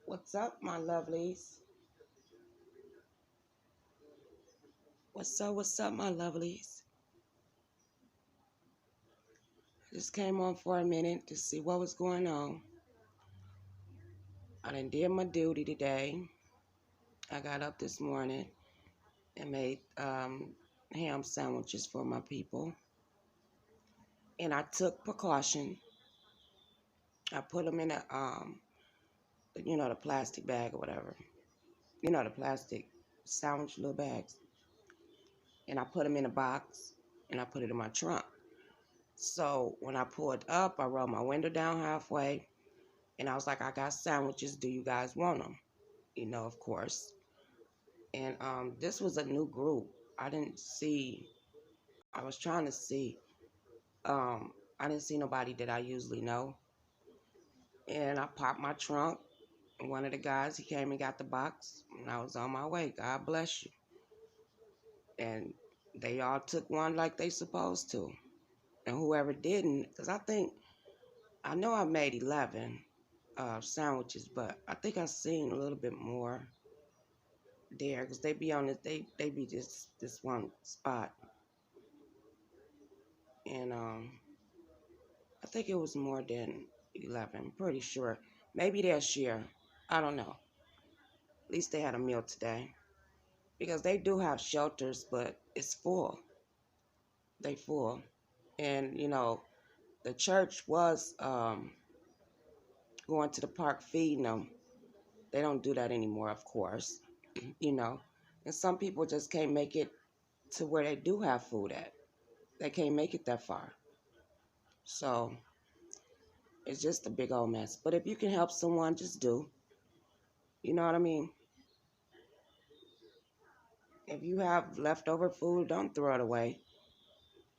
What's up, my lovelies? What's up, my lovelies? I just came on for a minute to see what was going on. I done did my duty today. I got up this morning and made ham sandwiches for my people. And I took precaution. I put them in the plastic bag or whatever. The plastic sandwich little bags. And I put them in a box and I put it in my trunk. So when I pulled up, I rolled my window down halfway. And I was like, I got sandwiches. Do you guys want them? Of course. And this was a new group. I didn't see, I was trying to see, I didn't see nobody that I usually know. And I popped my trunk. And one of the guys, he came and got the box. And I was on my way. God bless you. And they all took one like they supposed to. And whoever didn't, because I know I made 11 sandwiches, but I think I seen a little bit more there because they be on this, they be this one spot. And I think it was more than 11. I'm pretty sure. Maybe they'll share. I don't know. At least they had a meal today. Because they do have shelters, but it's full. They full. And, the church was going to the park feeding them. They don't do that anymore, of course. And some people just can't make it to where they do have food at. They can't make it that far. So it's just a big old mess. But if you can help someone, just do. You know what I mean? If you have leftover food, don't throw it away.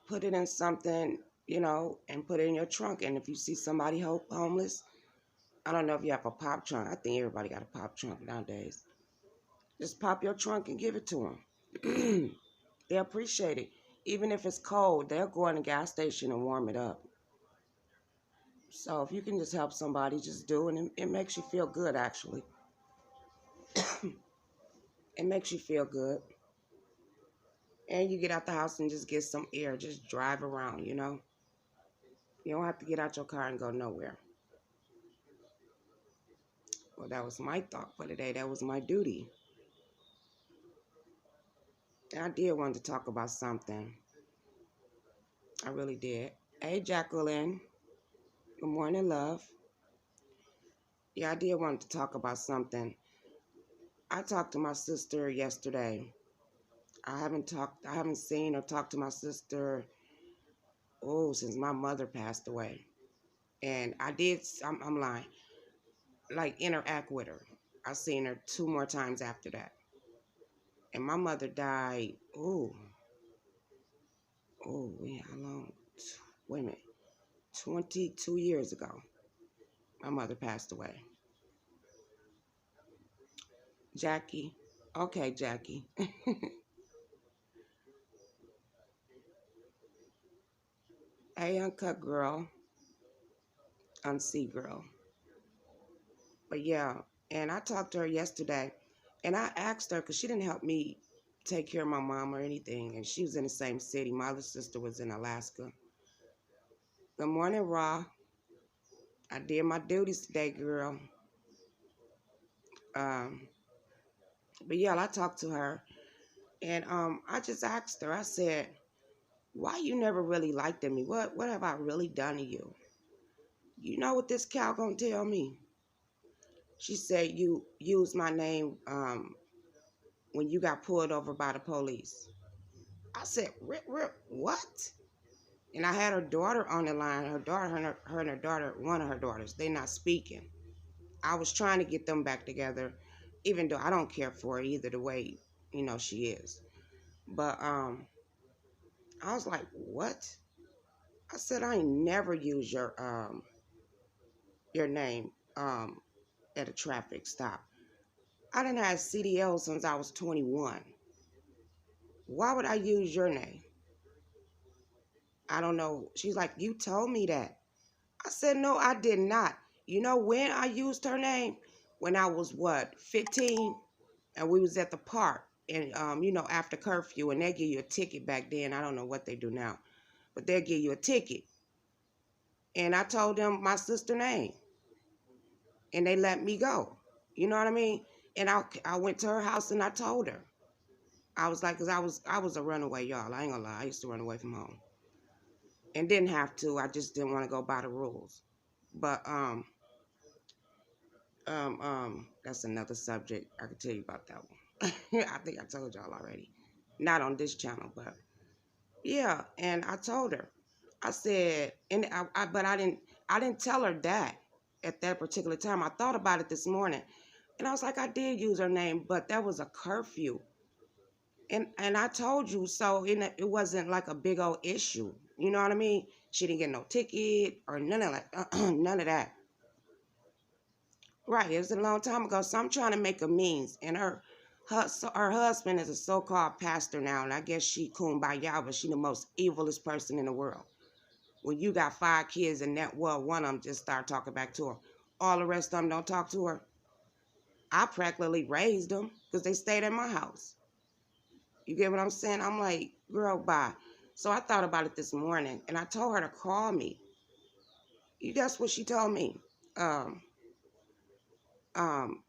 Put it in something, and put it in your trunk. And if you see somebody homeless, I don't know if you have a pop trunk. I think everybody got a pop trunk nowadays. Just pop your trunk and give it to them. They appreciate it. Even if it's cold, they'll go in the gas station and warm it up. So if you can just help somebody, just do it. And it makes you feel good, actually. It makes you feel good. And you get out the house and just get some air. Just drive around, You don't have to get out your car and go nowhere. Well, that was my thought for today. That was my duty. And I did want to talk about something. I really did. Hey, Jacqueline. Good morning, love. Yeah, I did want to talk about something. I talked to my sister yesterday. I haven't seen or talked to my sister, since my mother passed away. And I'm lying, like interact with her. I seen her 2 more times after that. And my mother died, how long? Wait a minute, 22 years ago. My mother passed away. Jackie. Okay, Jackie. Hey, uncut girl. Unsee girl. But yeah, and I talked to her yesterday, and I asked her because she didn't help me take care of my mom or anything, and she was in the same city. My other sister was in Alaska. Good morning, Ra. I did my duties today, girl. Um, but yeah, I talked to her, and I just asked her. I said, "Why you never really liked me? What have I really done to you? You know what this cow gonna tell me?" She said, "You used my name when you got pulled over by the police." I said, "Rip, rip, what?" And I had her daughter on the line. Her and her daughter, one of her daughters, they not speaking. I was trying to get them back together, even though I don't care for her either the way, she is. But I was like, what? I said, I ain't never use your name at a traffic stop. I done had CDL since I was 21. Why would I use your name? I don't know. She's like, you told me that. I said, no, I did not. You know when I used her name? when I was, what, 15, and we was at the park, and, after curfew, and they give you a ticket back then. I don't know what they do now, but they'll give you a ticket. And I told them my sister's name, and they let me go. You know what I mean? And I went to her house, and I told her. I was like, because I was a runaway, y'all. I ain't gonna lie. I used to run away from home. And didn't have to. I just didn't want to go by the rules. But, that's another subject. I could tell you about that one. I think I told y'all already. Not on this channel, but yeah. And I told her. I said, and but I didn't tell her that at that particular time. I thought about it this morning, and I was like, I did use her name, but that was a curfew. And I told you so. It wasn't like a big old issue. You know what I mean? She didn't get no ticket or none of that. None of that. Right, it was a long time ago, so I'm trying to make a means. And her husband is a so-called pastor now, and I guess she kumbaya, but she the most evilest person in the world. When you got 5 kids and one of them just start talking back to her, all the rest of them don't talk to her. I practically raised them because they stayed at my house. You get what I'm saying? I'm like, girl, bye. So I thought about it this morning, and I told her to call me. You guess what she told me? Um, um,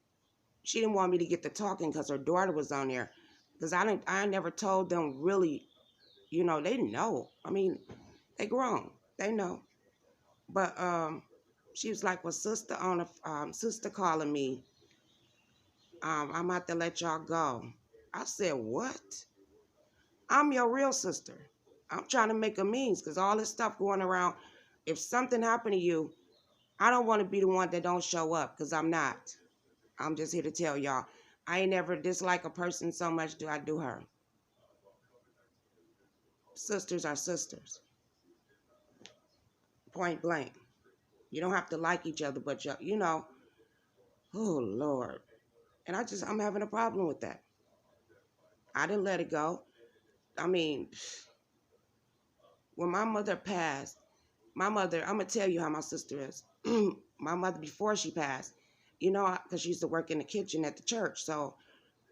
she didn't want me to get to talking because her daughter was on there. Because I never told them really, they didn't know. I mean, they grown. They know. But she was like, well, sister calling me. I'm about to let y'all go. I said, what? I'm your real sister. I'm trying to make a means because all this stuff going around, if something happened to you, I don't want to be the one that don't show up because I'm not. I'm just here to tell y'all. I ain't never dislike a person so much do I do her. Sisters are sisters. Point blank. You don't have to like each other, but oh Lord. And I'm having a problem with that. I didn't let it go. I mean, when my mother passed, I'm going to tell you how my sister is. My mother, before she passed, because she used to work in the kitchen at the church. So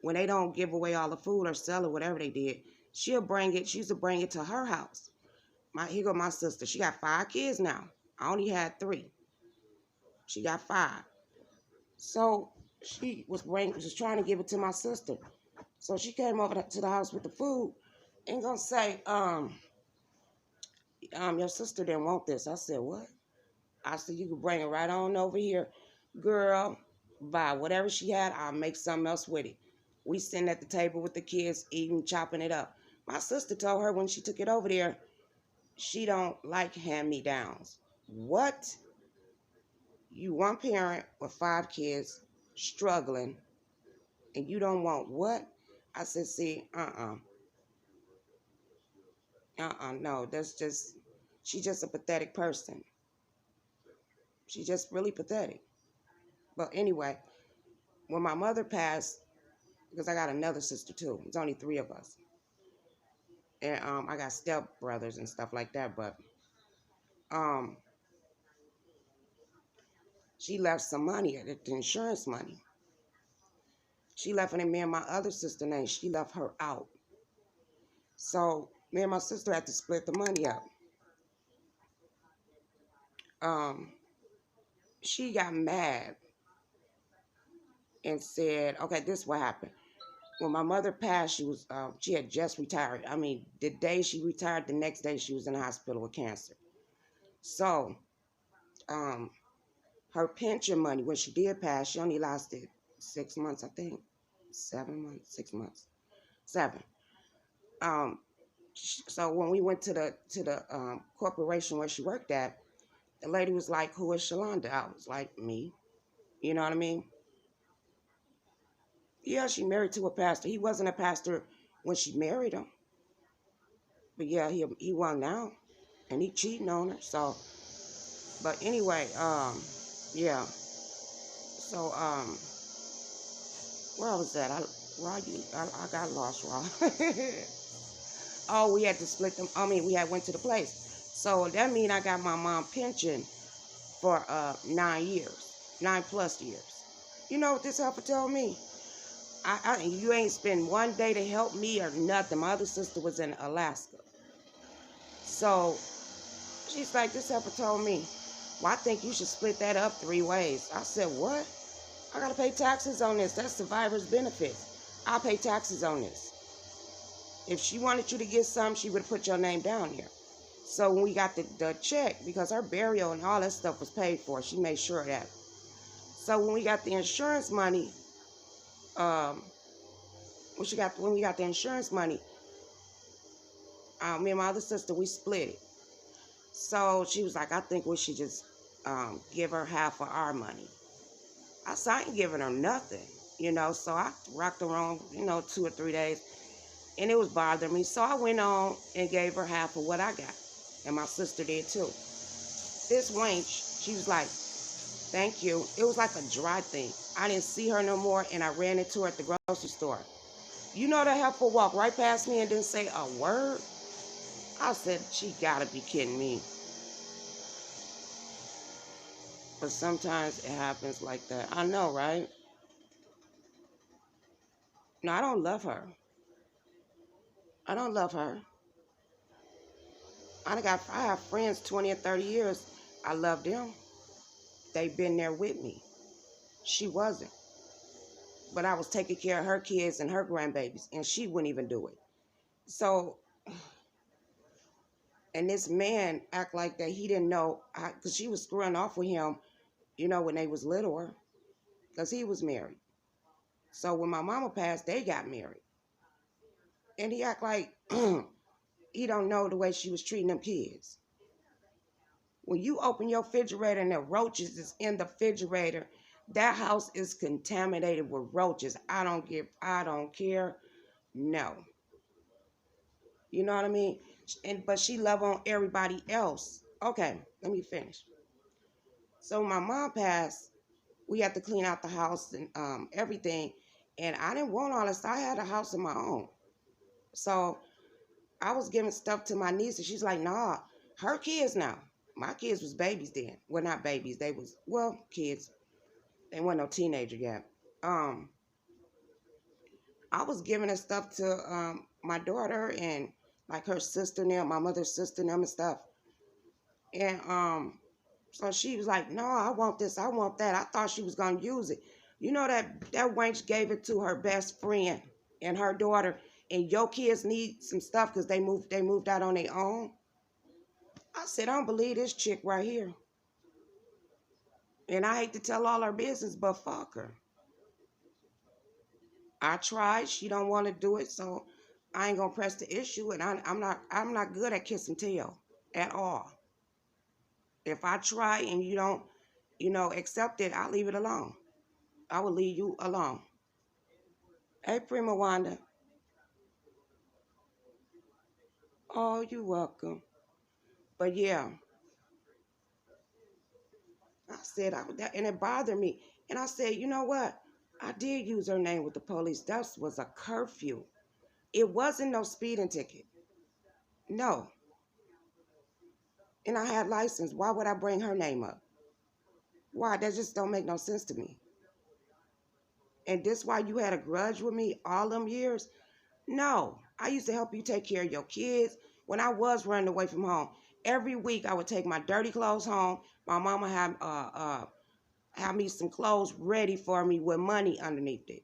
when they don't give away all the food or sell it, whatever they did, she used to bring it to her house. Here go my sister. She got 5 kids now. I only had 3. She got 5. So she was trying to give it to my sister. So she came over to the house with the food and gonna say, your sister didn't want this. I said, what? I said, you can bring it right on over here. Girl, buy whatever she had, I'll make something else with it. We sitting at the table with the kids, eating, chopping it up. My sister told her when she took it over there, she don't like hand-me-downs. What? You one parent with 5 kids, struggling, and you don't want what? I said, see, no, she's just a pathetic person. She's just really pathetic. But anyway, when my mother passed, because I got another sister too, it's only 3 of us. And I got step brothers and stuff like that, but she left some money, the insurance money. She left it in me and my other sister name. She left her out. So me and my sister had to split the money up. She got mad and said, okay, this is what happened. When my mother passed, she had just retired. I mean, the day she retired, the next day she was in the hospital with cancer. So, her pension money, when she did pass, she only lasted 6 months, I think. 7 months, 6 months, 7. So when we went to the corporation where she worked at, the lady was like, who is Shalonda? I was like, me. You know what I mean? Yeah, she married to a pastor. He wasn't a pastor when she married him. But yeah, he won now. And he cheating on her. So, but anyway, yeah. So, where was that? I got lost, Rob. Oh, we had to split them. I mean, we went to the place. So that means I got my mom pension for 9 years, 9+ years. You know what this helper told me? You ain't spend one day to help me or nothing. My other sister was in Alaska. So she's like, this helper told me, well, I think you should split that up 3 ways. I said, what? I gotta pay taxes on this. That's survivor's benefits. I'll pay taxes on this. If she wanted you to get some, she would have put your name down here. So when we got the check, because her burial and all that stuff was paid for, she made sure of that. So when we got the insurance money, when we got the insurance money, me and my other sister, we split it. So she was like, I think we should just give her half of our money. I said, I ain't giving her nothing, so I rocked her on, 2 or 3 days, and it was bothering me. So I went on and gave her half of what I got, and my sister did too. This wench, she was like, thank you. It was like a dry thing. I didn't see her no more, and I ran into her at the grocery store. You know that helper walked right past me and didn't say a word? I said, she gotta be kidding me. But sometimes it happens like that. I know, right? No, I don't love her. I don't love her. I have friends 20 and 30 years. I love them. They've been there with me. She wasn't. But I was taking care of her kids and her grandbabies, and she wouldn't even do it. So, and this man act like that he didn't know, because she was screwing off with him, when they was littler, because he was married. So when my mama passed, they got married. And he act like he don't know the way she was treating them kids. When you open your refrigerator and the roaches is in the refrigerator, that house is contaminated with roaches. I don't care. No. You know what I mean? But she love on everybody else. Okay, let me finish. So when my mom passed, we had to clean out the house and everything. And I didn't want all this. I had a house of my own. So I was giving stuff to my niece, and she's like, nah, her kids now. My kids was babies then. Well, not babies. They was, kids. They weren't no teenager yet. I was giving her stuff to my daughter and like her sister now, my mother's sister and stuff. And so she was like, no, I want this, I want that. I thought she was going to use it. You know that wench gave it to her best friend and her daughter, and your kids need some stuff because they moved out on their own. I said, I don't believe this chick right here. And I hate to tell all her business, but fuck her. I tried. She don't want to do it, so I ain't gonna press the issue. And I'm not good at kiss and tell at all. If I try and you don't, accept it, I'll leave it alone. I will leave you alone. Hey, Prima Wanda. Oh, you're welcome. But yeah, I said, and it bothered me. And I said, you know what? I did use her name with the police. That was a curfew. It wasn't no speeding ticket. No. And I had license. Why would I bring her name up? Why? That just don't make no sense to me. And this why you had a grudge with me all them years? No. I used to help you take care of your kids when I was running away from home. Every week I would take my dirty clothes home. My mama had me some clothes ready for me with money underneath it.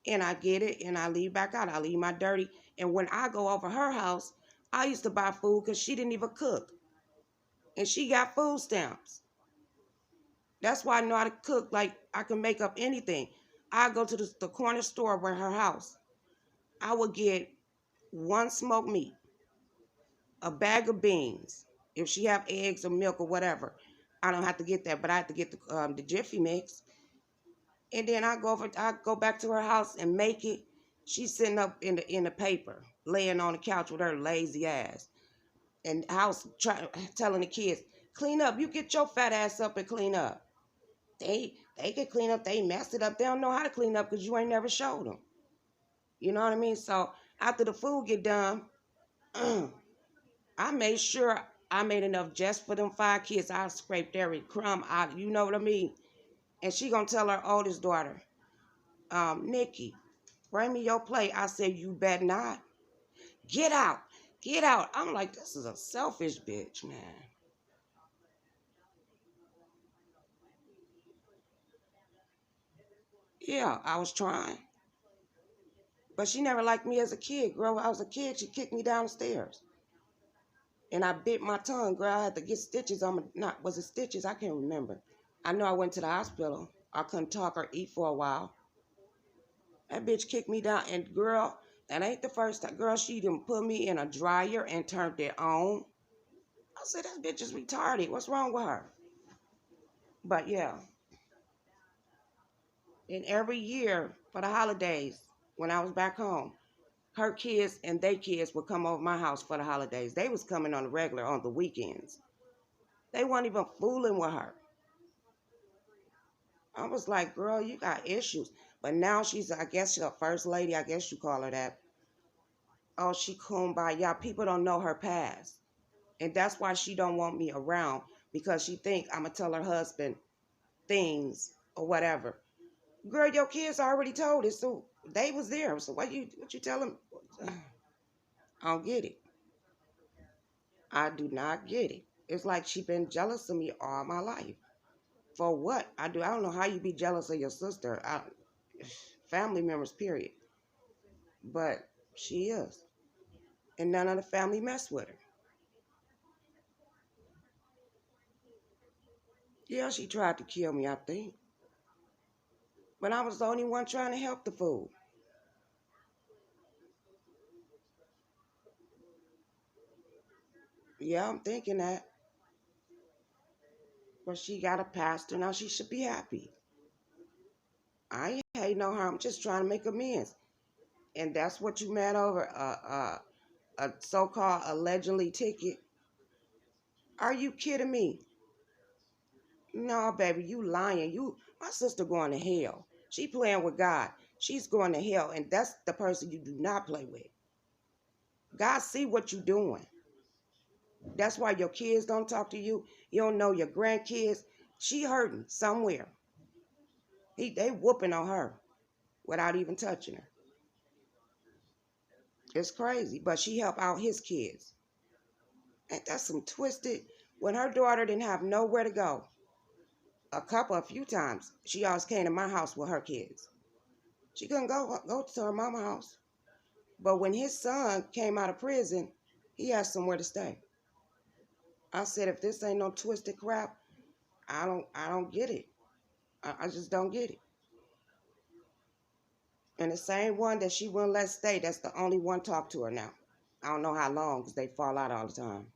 And I get it and I leave back out. I leave my dirty. And when I go over her house, I used to buy food because she didn't even cook. And she got food stamps. That's why I know how to cook. Like, I can make up anything. I go to the corner store by her house. I would get 1 smoked meat, a bag of beans. If she have eggs or milk or whatever, I don't have to get that, but I have to get the Jiffy Mix. And then I go back to her house and make it. She's sitting up in the paper, laying on the couch with her lazy ass. And house telling the kids, clean up. You get your fat ass up and clean up. They can clean up. They messed it up. They don't know how to clean up because you ain't never showed them. You know what I mean? So after the food get done, I made sure I made enough just for them 5 kids. I scraped every crumb out. You know what I mean? And she gonna tell her oldest daughter, Nikki, bring me your plate. I said, you bet not. Get out. Get out. I'm like, this is a selfish bitch, man. Yeah, I was trying. But she never liked me as a kid, girl. When I was a kid, she kicked me down the stairs. And I bit my tongue, girl. I had to get stitches on my, not, was it stitches? I can't remember. I know I went to the hospital. I couldn't talk or eat for a while. That bitch kicked me down. And girl, that ain't the first time. Girl, she done put me in a dryer and turned it on. I said, that bitch is retarded. What's wrong with her? But yeah. And every year for the holidays, when I was back home, her kids and they kids would come over my house for the holidays. They was coming on the regular on the weekends. They weren't even fooling with her. I was like, girl, you got issues. But now she's, I guess, she's a first lady. I guess you call her that. Oh, she kumbaya. People don't know her past. And that's why she don't want me around, because she think I'm going to tell her husband things or whatever. Girl, your kids already told it, so they was there. So what you tell them? I don't get it. I do not get it. It's like she been jealous of me all my life. For what? I don't know how you be jealous of your sister. Family members, period. But she is. And none of the family mess with her. Yeah, she tried to kill me, I think. But I was the only one trying to help the fool. Yeah, I'm thinking that. But she got a pastor, now she should be happy. I ain't hating on her, I'm just trying to make amends. And that's what you mad over? A so-called allegedly ticket? Are you kidding me? No, baby, you lying. My sister going to hell. She playing with God. She's going to hell, and that's the person you do not play with. God see what you doing. That's why your kids don't talk to you. You don't know your grandkids. She hurting somewhere. They whooping on her without even touching her. It's crazy, but she help out his kids. Ain't that some twisted? When her daughter didn't have nowhere to go, a few times, she always came to my house with her kids. She couldn't go to her mama house. But when his son came out of prison, he had somewhere to stay. I said, if this ain't no twisted crap, I don't get it. I just don't get it. And the same one that she wouldn't let stay, that's the only one talk to her now. I don't know how long, because they fall out all the time.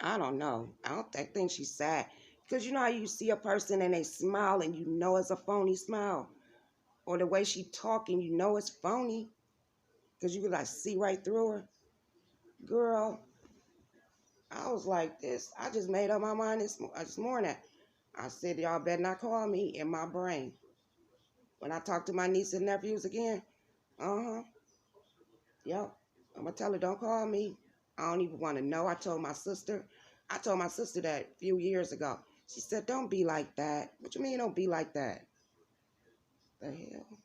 I don't know. I think she's sad. Because you know how you see a person and they smile and you know it's a phony smile? Or the way she talking, you know it's phony. Because you can like see right through her. Girl, I was like this. I just made up my mind this morning. I said, y'all better not call me in my brain. When I talk to my nieces and nephews again, uh-huh, yep. I'm going to tell her, don't call me. I don't even want to know. I told my sister that a few years ago. She said, don't be like that. What you mean don't be like that? The hell?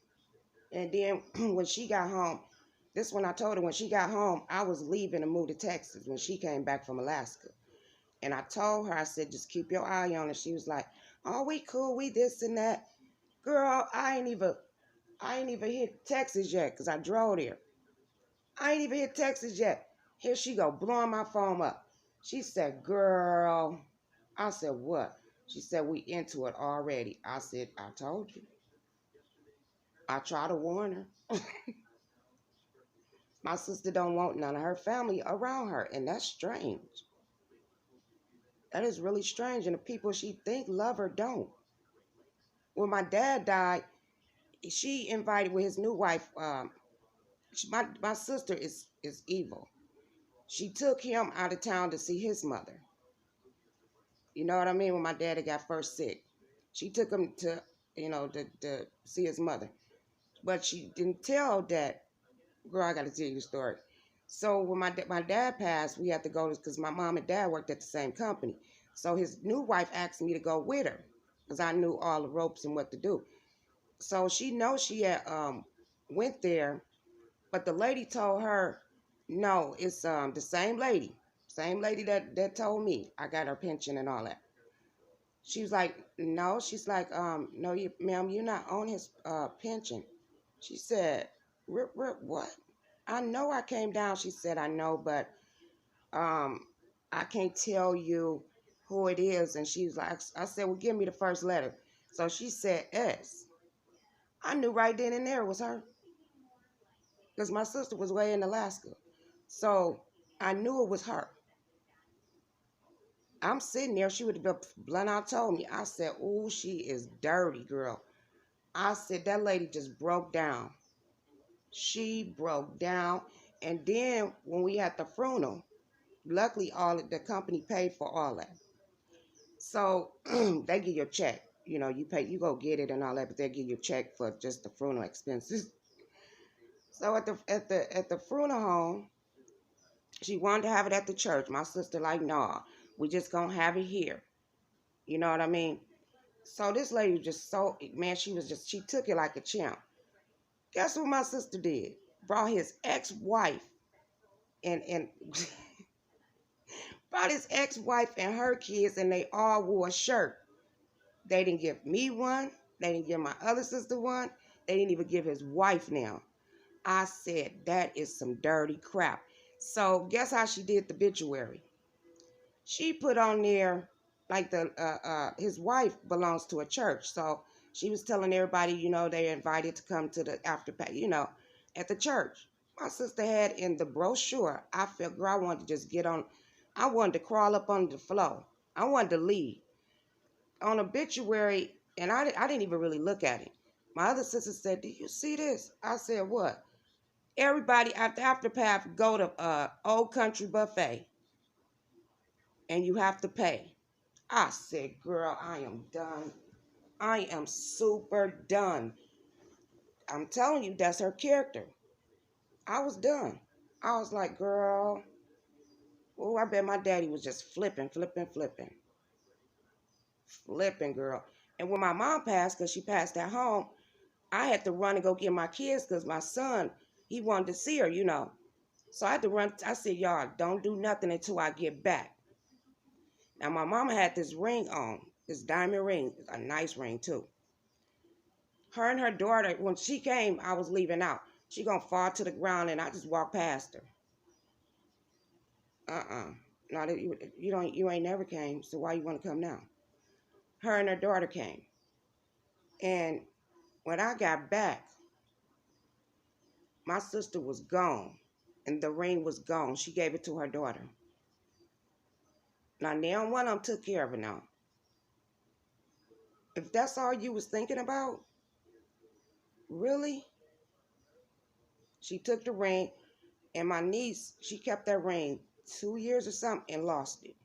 And then when she got home, this one I told her when she got home, I was leaving to move to Texas when she came back from Alaska. And I told her, I said, just keep your eye on her. She was like, oh, we cool, we this and that. Girl, I ain't even hit Texas yet because I drove there. I ain't even hit Texas yet. Here she go, blowing my phone up. She said, girl. I said, what? She said, we into it already. I said, I told you. I try to warn her. My sister don't want none of her family around her, and that's strange. That is really strange, and the people she think love her don't. When my dad died, she invited with his new wife. My sister is evil. She took him out of town to see his mother. You know what I mean? When my daddy got first sick, she took him to, to see his mother. But she didn't tell that, girl, I got to tell you the story. So when my dad passed, we had to go because my mom and dad worked at the same company. So his new wife asked me to go with her because I knew all the ropes and what to do. So she knows she had went there, but the lady told her, no, it's the same lady that told me I got her pension and all that. She was like, no, she's like, no, ma'am, you're not on his pension. She said, Rip, what? I know I came down. She said, I know, but um, I can't tell you who it is. And she was like, I said, well, give me the first letter. So she said S. I knew right then and there it was her because my sister was way in Alaska. So I knew it was her. I'm sitting there. She would have blunt out told me. I said, oh, she is dirty, girl. I said, that lady just broke down. She broke down. And then when we had the funeral, luckily all the company paid for all that. So they give you a check. You know, you pay, you go get it and all that, but they give you a check for just the funeral expenses. So at the funeral home, she wanted to have it at the church. My sister like, nah, we just gonna have it here. You know what I mean? So this lady was just so, man, she took it like a champ. Guess what my sister did? Brought his ex-wife and brought his ex-wife and her kids, and they all wore a shirt. They didn't give me one. They didn't give my other sister one. They didn't even give his wife now. I said, that is some dirty crap. So guess how she did the obituary? She put on there, like his wife belongs to a church. So she was telling everybody, you know, they're invited to come to the after party, you know, at the church. My sister had in the brochure, I felt, girl, I wanted to just get on, I wanted to crawl up on the floor. I wanted to leave. On obituary, and I didn't even really look at it. My other sister said, "Do you see this?" I said, "What?" Everybody at the afterpath go to Old Country Buffet, and you have to pay. I said, "Girl, I am done. I am super done." I'm telling you, that's her character. I was done. I was like, "Girl, oh, I bet my daddy was just flipping, flipping, flipping, flipping, girl." And when my mom passed, because she passed at home, I had to run and go get my kids because my son, he wanted to see her, you know. So I had to run. I said, y'all, don't do nothing until I get back. Now, my mama had this ring on, this diamond ring, a nice ring, too. Her and her daughter, when she came, I was leaving out. She gonna fall to the ground, and I just walked past her. No, you ain't never came, so why you want to come now? Her and her daughter came. And when I got back, my sister was gone, and the ring was gone. She gave it to her daughter. Now, neither one of them took care of it now. If that's all you was thinking about, really? She took the ring, and my niece, she kept that ring 2 years or something and lost it.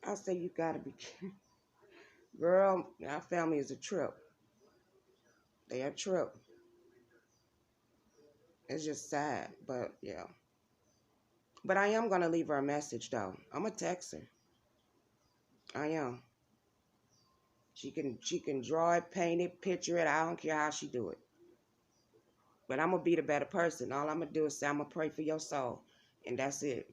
I said, you gotta be kidding. Girl, our family is a trip. They are a trip. It's just sad, but yeah. But I am gonna leave her a message though. I'm gonna text her. I am. She can draw it, paint it, picture it. I don't care how she do it. But I'm gonna be the better person. All I'm gonna do is say I'm gonna pray for your soul, and that's it.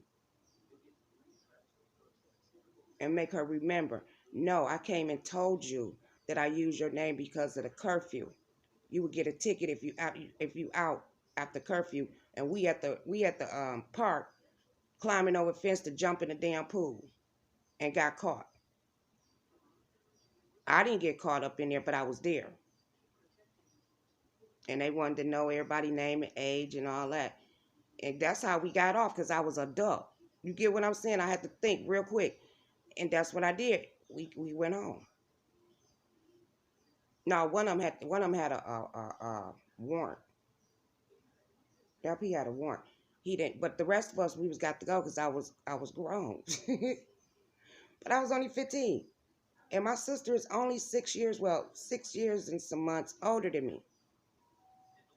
And make her remember. No, I came and told you that I used your name because of the curfew. You would get a ticket if you out after curfew. And we at the park climbing over a fence to jump in the damn pool and got caught. I didn't get caught up in there, but I was there. And they wanted to know everybody's name and age and all that. And that's how we got off because I was adult. You get what I'm saying? I had to think real quick. And that's what I did. We went home. No, one of them had a warrant. Yep, he had a warrant. He didn't, but the rest of us we was got to go because I was grown. But I was only 15, and my sister is only 6 years, well, 6 years and some months older than me.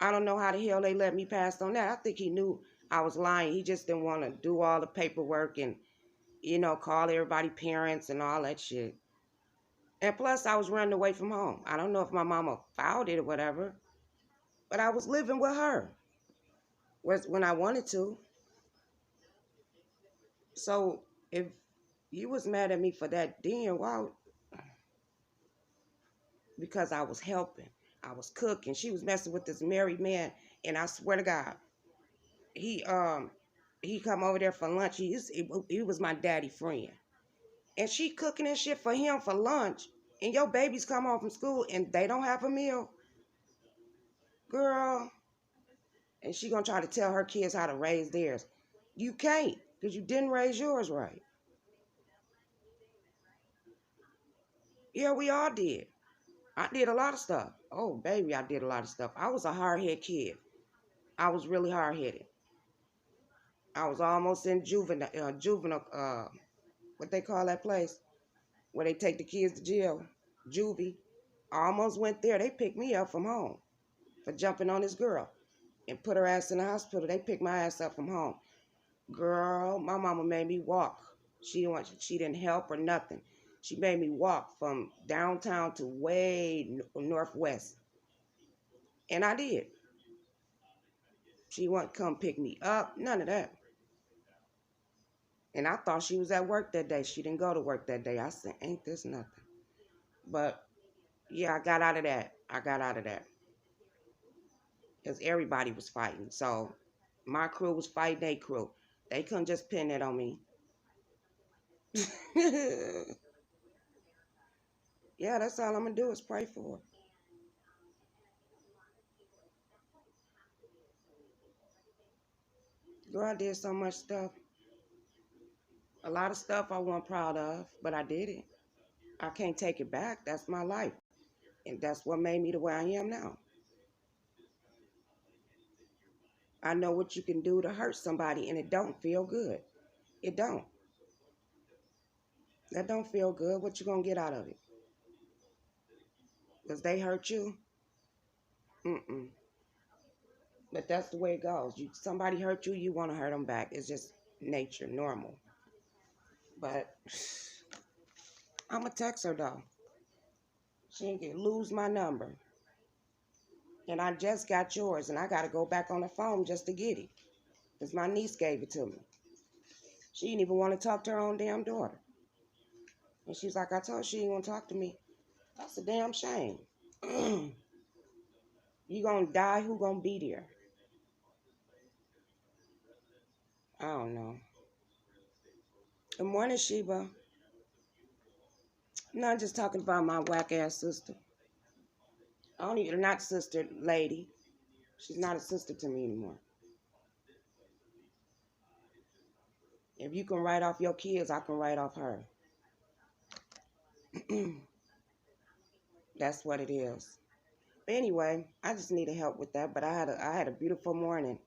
I don't know how the hell they let me pass on that. I think he knew I was lying. He just didn't want to do all the paperwork and, call everybody parents and all that shit. And plus, I was running away from home. I don't know if my mama filed it or whatever, but I was living with her when I wanted to. So if you was mad at me for that then, well, because I was helping. I was cooking. She was messing with this married man, and I swear to God, he he come over there for lunch. He was my daddy friend, and she cooking and shit for him for lunch. And your babies come home from school and they don't have a meal, girl. And she gonna try to tell her kids how to raise theirs. You can't, because you didn't raise yours right. Yeah, we all did. I did a lot of stuff. Oh, baby, I did a lot of stuff. I was a hard-headed kid. I was really hard-headed. I was almost in juvenile, what they call that place, where they take the kids to jail, juvie. I almost went there. They picked me up from home for jumping on this girl and put her ass in the hospital. They picked my ass up from home. Girl, my mama made me walk. She didn't help or nothing. She made me walk from downtown to way northwest. And I did. She wouldn't come pick me up. None of that. And I thought she was at work that day. She didn't go to work that day. I said, ain't this nothing? But yeah, I got out of that. Because everybody was fighting. So my crew was fighting their crew. They couldn't just pin it on me. Yeah, that's all I'm going to do is pray for her. Girl, I did so much stuff. A lot of stuff I wasn't proud of, but I did it. I can't take it back. That's my life. And that's what made me the way I am now. I know what you can do to hurt somebody and it don't feel good. It don't. That don't feel good. What you gonna get out of it? Because they hurt you? Mm-mm. But that's the way it goes. Somebody hurt you, you want to hurt them back. It's just nature, normal. But I'm going to text her, though. She ain't gonna lose my number. And I just got yours, and I got to go back on the phone just to get it. Because my niece gave it to me. She didn't even want to talk to her own damn daughter. And she's like, I told her she didn't want to talk to me. That's a damn shame. You gonna die, who gonna be there? I don't know. Good morning, Sheba. No, I'm just talking about my whack ass sister. I don't even, not sister, lady. She's not a sister to me anymore. If you can write off your kids, I can write off her. That's what it is. But anyway, I just needed help with that. But I had a beautiful morning.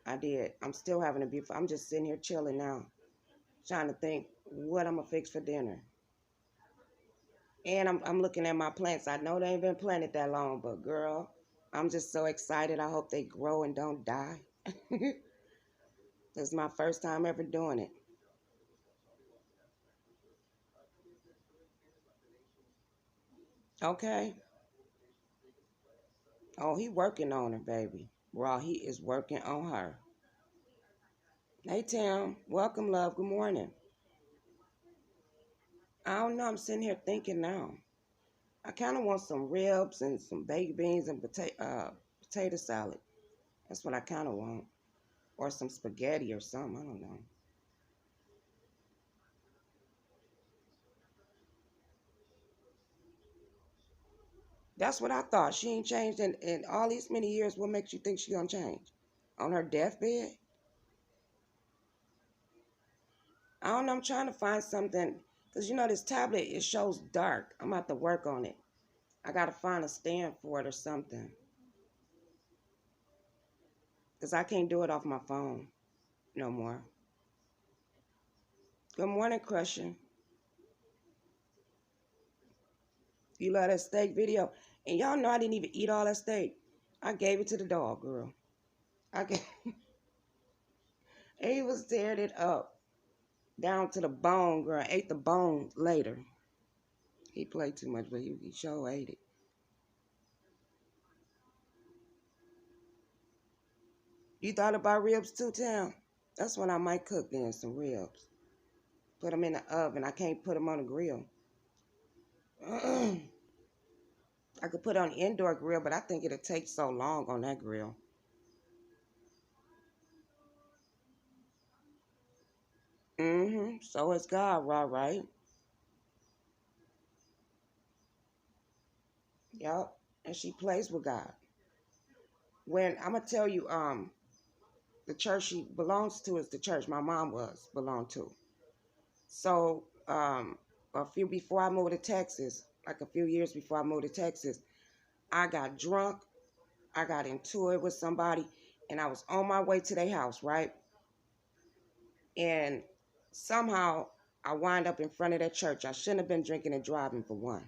I did. I'm still having a beautiful. I'm just sitting here chilling now, trying to think what I'm gonna fix for dinner. And I'm looking at my plants. I know they ain't been planted that long, but girl, I'm just so excited. I hope they grow and don't die. This is my first time ever doing it. Okay. Oh, he working on her, baby. Raw, he is working on her. Hey, Tim. Welcome, love. Good morning. I don't know. I'm sitting here thinking now. I kind of want some ribs and some baked beans and potato salad. That's what I kind of want. Or some spaghetti or something. I don't know. That's what I thought. She ain't changed in all these many years. What makes you think she gonna change? On her deathbed? I don't know. I'm trying to find something. Because this tablet, it shows dark. I'm about to work on it. I got to find a stand for it or something. Because I can't do it off my phone no more. Good morning, Crusher. You love that steak video? And y'all know I didn't even eat all that steak. I gave it to the dog, girl. I gave, He was tearing it up down to the bone, girl. Ate the bone later. He played too much, but he sure ate it. You thought about ribs too, Tam? That's what I might cook then, some ribs. Put them in the oven. I can't put them on the grill. I could put it on an indoor grill, but I think it'll take so long on that grill. So is God, right? Yup. And she plays with God. When I'm gonna tell you, the church she belongs to is the church my mom belonged to. So, a few before I moved to Texas, like a few years before I moved to Texas, I got drunk. I got into it with somebody, and I was on my way to their house, right? And somehow I wind up in front of that church. I shouldn't have been drinking and driving for one,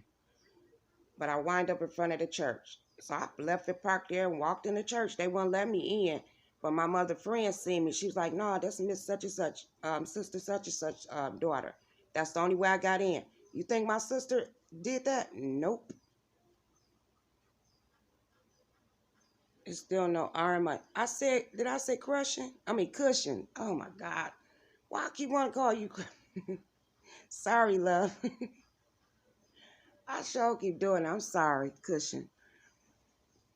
but I wind up in front of the church. So I left it parked there and walked in the church. They wouldn't let me in, but my mother friend seen me. She was like, "No, that's Miss such and such, sister such and such, daughter. That's the only way I got in. You think my sister did that? Nope. It's still no R. I said, did I say crushing? I mean cushion. Oh my God. Why I keep wanting to call you? Sorry, love. I sure keep doing it. I'm sorry, cushion.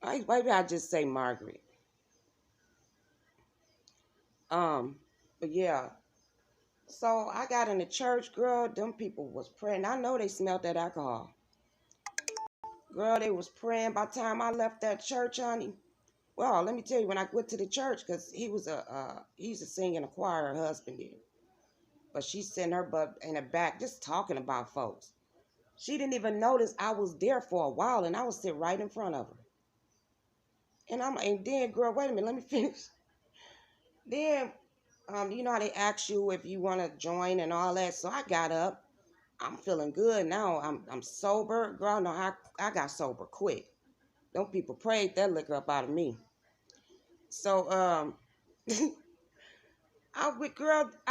Maybe I just say Margaret. Um, but yeah. So I got in the church, girl. Them people was praying. I know they smelled that alcohol. Girl, they was praying. By the time I left that church, honey. Well, let me tell you, when I went to the church, because he used to sing in a choir, her husband did. But she sent her butt in the back just talking about folks. She didn't even notice I was there for a while, and I was sitting right in front of her. And then, girl, wait a minute, let me finish. Then, you know how they ask you if you want to join and all that. So I got up. I'm feeling good now. I'm sober, girl. No, I got sober quick. Them people prayed that liquor up out of me. So I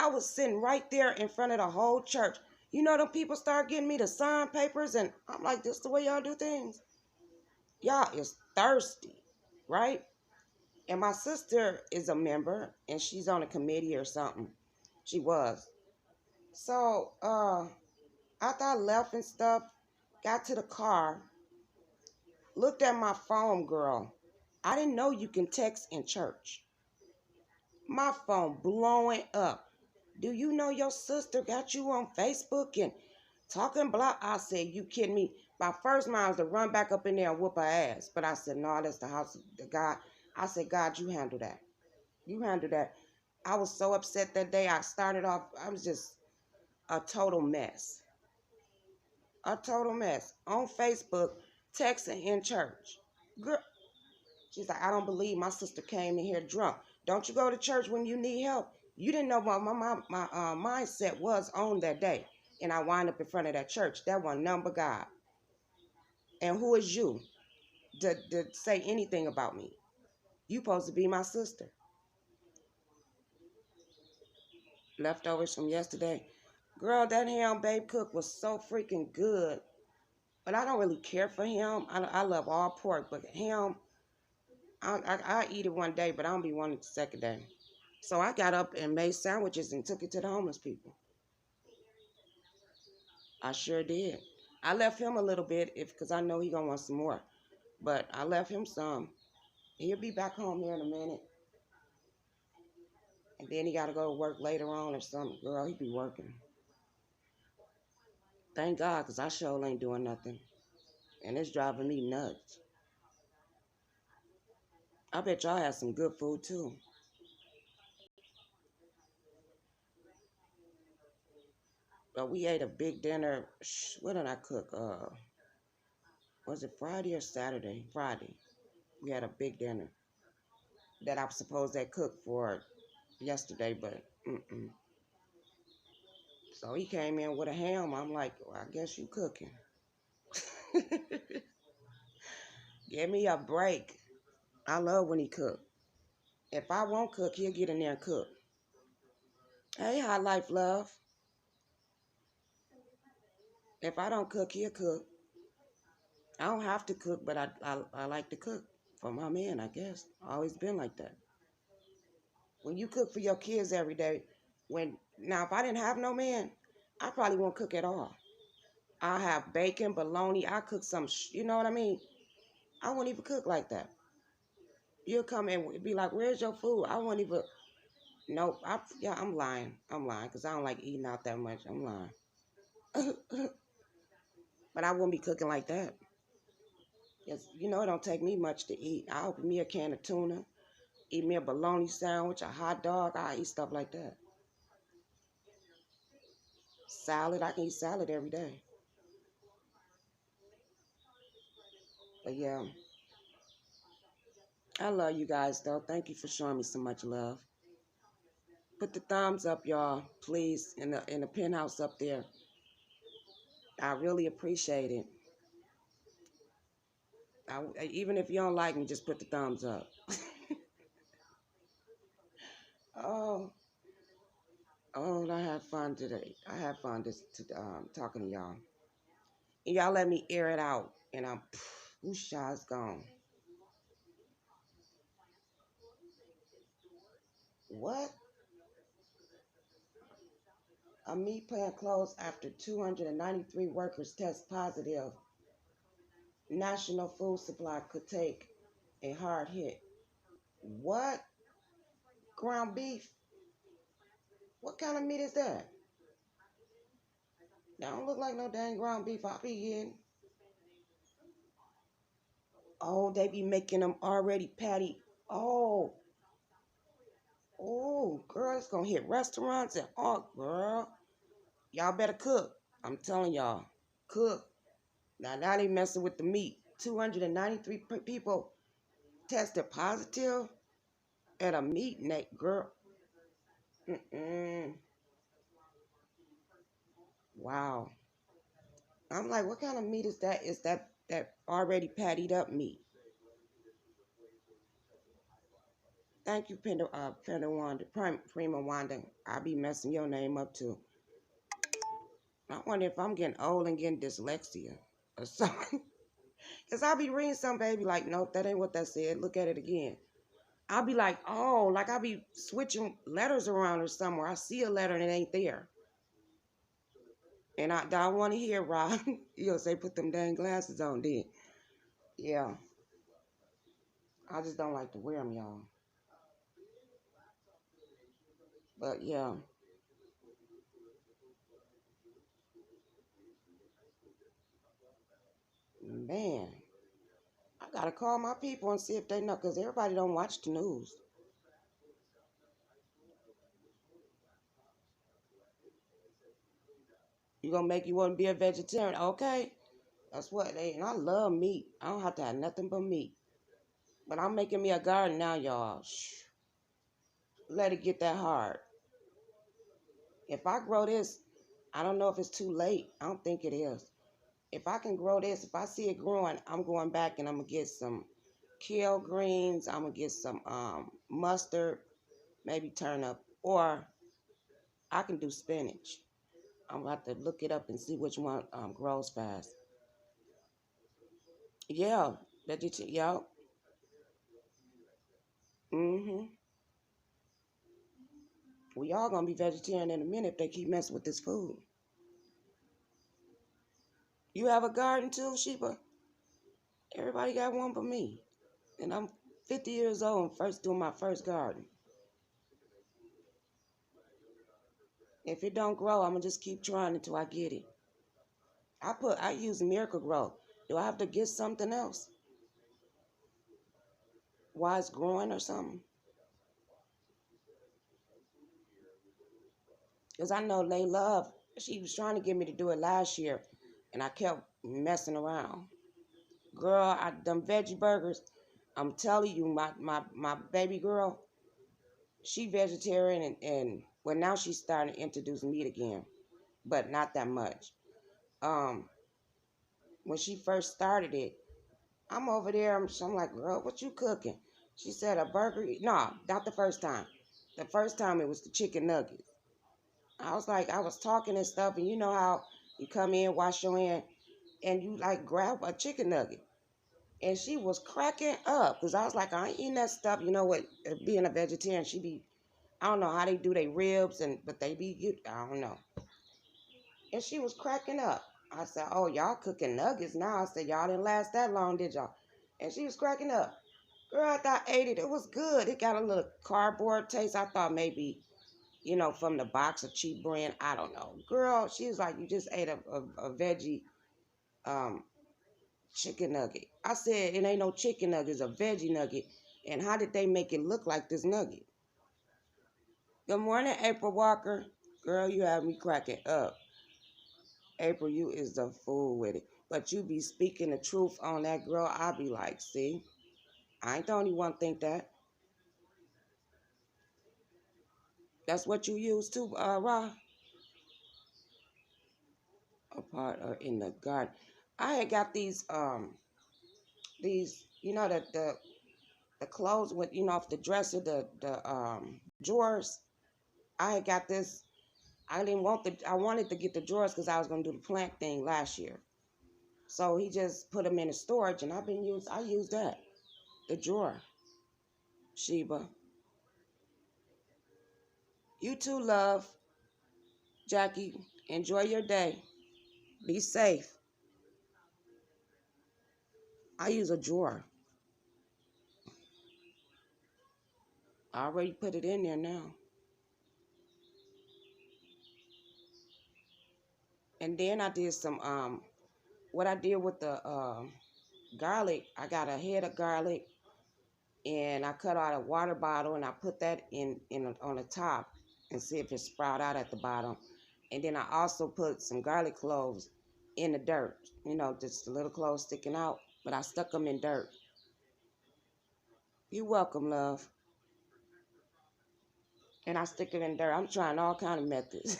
was sitting right there in front of the whole church. You know, them people start getting me to sign papers, and I'm like, this the way y'all do things? Y'all is thirsty, right? And my sister is a member, and she's on a committee or something. She was. So, after I left and stuff, got to the car, looked at my phone, girl. I didn't know you can text in church. My phone blowing up. Do you know your sister got you on Facebook and talking blah? I said, you kidding me? My first mind was to run back up in there and whoop her ass. But I said, no, that's the house of the God. I said, God, you handle that. You handle that. I was so upset that day. I was just a total mess. A total mess. On Facebook, texting in church. Girl, she's like, I don't believe my sister came in here drunk. Don't you go to church when you need help? You didn't know what my mindset was on that day. And I wind up in front of that church. That one number God. And who is you to say anything about me? You supposed to be my sister. Leftovers from yesterday. Girl, that ham babe cook was so freaking good. But I don't really care for ham. I love all pork, but ham, I eat it one day, but I don't be wanting it the second day. So I got up and made sandwiches and took it to the homeless people. I sure did. I left him a little bit because I know he gonna want some more. But I left him some. He'll be back home here in a minute. And then he gotta go to work later on or something. Girl, he be working. Thank God, because I sure ain't doing nothing. And it's driving me nuts. I bet y'all have some good food too. But we ate a big dinner. What did I cook? Was it Friday or Saturday? Friday. We had a big dinner that I was supposed to cook for yesterday, but So he came in with a ham. I'm like, well, I guess you cooking. Give me a break. I love when he cook. If I won't cook, he'll get in there and cook. Hey, high life love. If I don't cook, he'll cook. I don't have to cook, but I like to cook for my man, I guess. Always been like that. When you cook for your kids every day, now if I didn't have no man, I probably won't cook at all. I'll have bacon, bologna. I cook some, you know what I mean? I won't even cook like that. You'll come and be like, "Where's your food?" I won't even. Nope. Yeah, I'm lying. I'm lying because I don't like eating out that much. I'm lying. But I won't be cooking like that. Cause you know it don't take me much to eat. I open me a can of tuna, eat me a bologna sandwich, a hot dog. I eat stuff like that. Salad. I can eat salad every day. But yeah, I love you guys though. Thank you for showing me so much love. Put the thumbs up, y'all, please, in the penthouse up there. I really appreciate it. Even if you don't like me, just put the thumbs up. Oh, oh, I had fun today. I had fun talking to y'all. And y'all let me air it out. And whoosha, it's gone. What? A meat plant closed after 293 workers test positive. National food supply could take a hard hit. What? Ground beef? What kind of meat is that? That don't look like no dang ground beef I be getting. Oh, they be making them already patty. Oh, oh, girl, it's gonna hit restaurants and all, girl. Y'all better cook. I'm telling y'all, cook. Now they messing with the meat. 293 people tested positive at a meat neck, girl. Mm-mm. Wow. I'm like, what kind of meat is that? Is that already pattied up meat? Thank you, Panda Wanda, Prima Wanda. I be messing your name up too. I wonder if I'm getting old and getting dyslexia or something. Because I'll be reading some baby like, nope, that ain't what that said. Look at it again. I'll be like, oh, like I'll be switching letters around or somewhere. I see a letter and it ain't there. And I don't want to hear Rob. You'll say, put them dang glasses on then. Yeah. I just don't like to wear them, y'all. But yeah. Man. I gotta call my people and see if they know, because everybody don't watch the news. You gonna make you want to be a vegetarian? Okay, that's what they. And I love meat. I don't have to have nothing but meat. But I'm making me a garden now, y'all. Shh. Let it get that hard. If I grow this, I don't know if it's too late. I don't think it is. If I can grow this, if I see it growing, I'm going back and I'm gonna get some kale greens. I'm gonna get some mustard, maybe turnip, or I can do spinach. I'm gonna have to look it up and see which one grows fast. Yeah, vegetarian. Yeah. Mhm. We all gonna be vegetarian in a minute if they keep messing with this food. You have a garden too, Sheba? Everybody got one but me. And I'm 50 years old and first doing my first garden. If it don't grow, I'm gonna just keep trying until I get it. I use Miracle Grow. Do I have to get something else? Why it's growing or something? Because I know they love. She was trying to get me to do it last year, and I kept messing around. Girl, them veggie burgers. I'm telling you, my baby girl, she vegetarian and well now she's starting to introduce meat again, but not that much. Um, when she first started it, I'm over there. I'm like, girl, what you cooking? She said a burger. No, not the first time. The first time it was the chicken nuggets. I was like, I was talking and stuff, and you know how you come in, wash your hand, and you like grab a chicken nugget. And she was cracking up because I was like, I ain't eating that stuff. You know what? Being a vegetarian, she be, I don't know how they do their ribs, but they be good. I don't know. And she was cracking up. I said, oh, y'all cooking nuggets now. I said, y'all didn't last that long, did y'all? And she was cracking up. Girl, after I ate it, it was good. It got a little cardboard taste. I thought maybe, from the box of cheap brand. I don't know. Girl, she was like, you just ate a veggie um, chicken nugget. I said, it ain't no chicken nugget, it's a veggie nugget. And how did they make it look like this nugget? Good morning, April Walker. Girl, you have me cracking up. April, you is the fool with it. But you be speaking the truth on that, girl. I be like, see, I ain't the only one think that. That's what you use too, Ra? A part or in the garden. I had got these, the clothes with, off the dresser, the drawers. I had got this. I wanted to get the drawers because I was gonna do the plant thing last year. So he just put them in the storage, and I used that, the drawer. Sheba, you too, love. Jackie, enjoy your day. Be safe. I use a drawer. I already put it in there now. And then I did some what I did with the garlic. I got a head of garlic, and I cut out a water bottle, and I put that on the top and see if it sprout out at the bottom. And then I also put some garlic cloves in the dirt, just a little cloves sticking out, but I stuck them in dirt. You're welcome, love. And I stick it in dirt. I'm trying all kind of methods.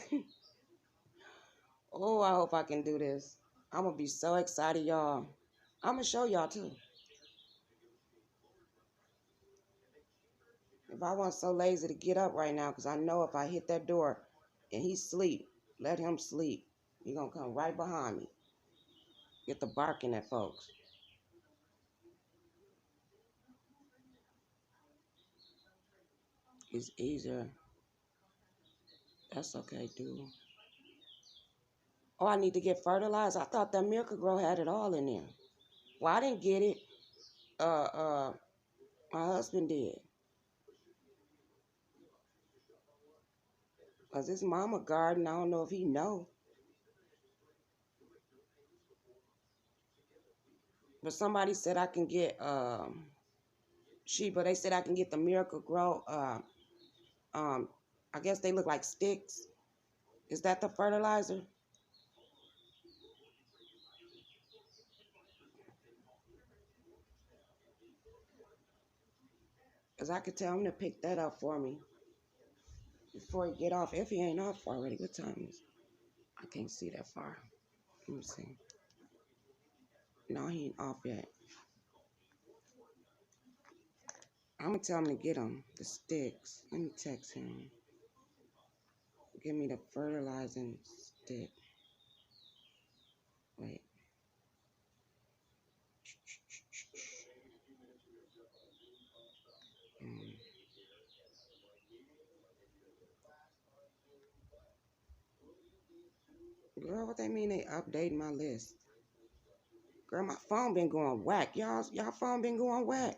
Oh, I hope I can do this. I'm going to be so excited, y'all. I'm going to show y'all, too. If I wasn't so lazy to get up right now, because I know if I hit that door and he sleep, let him sleep. He going to come right behind me. Get the barking at folks. It's easier. That's okay, dude. Oh, I need to get fertilized. I thought that Miracle Grow had it all in there. Well, I didn't get it. Uh, my husband did. Cause his mama garden. I don't know if he know. But somebody said I can get Sheba. They said I can get the Miracle Grow. Um, I guess they look like sticks. Is that the fertilizer? Cause I could tell him to pick that up for me before he get off. If he ain't off already, what time is it? I can't see that far. Let me see. No, he ain't off yet. I'm gonna tell him to get them, the sticks. Let me text him. Give me the fertilizing stick. Wait. Mm. Girl, what they mean they update my list? Girl, my phone been going whack. Y'all phone been going whack.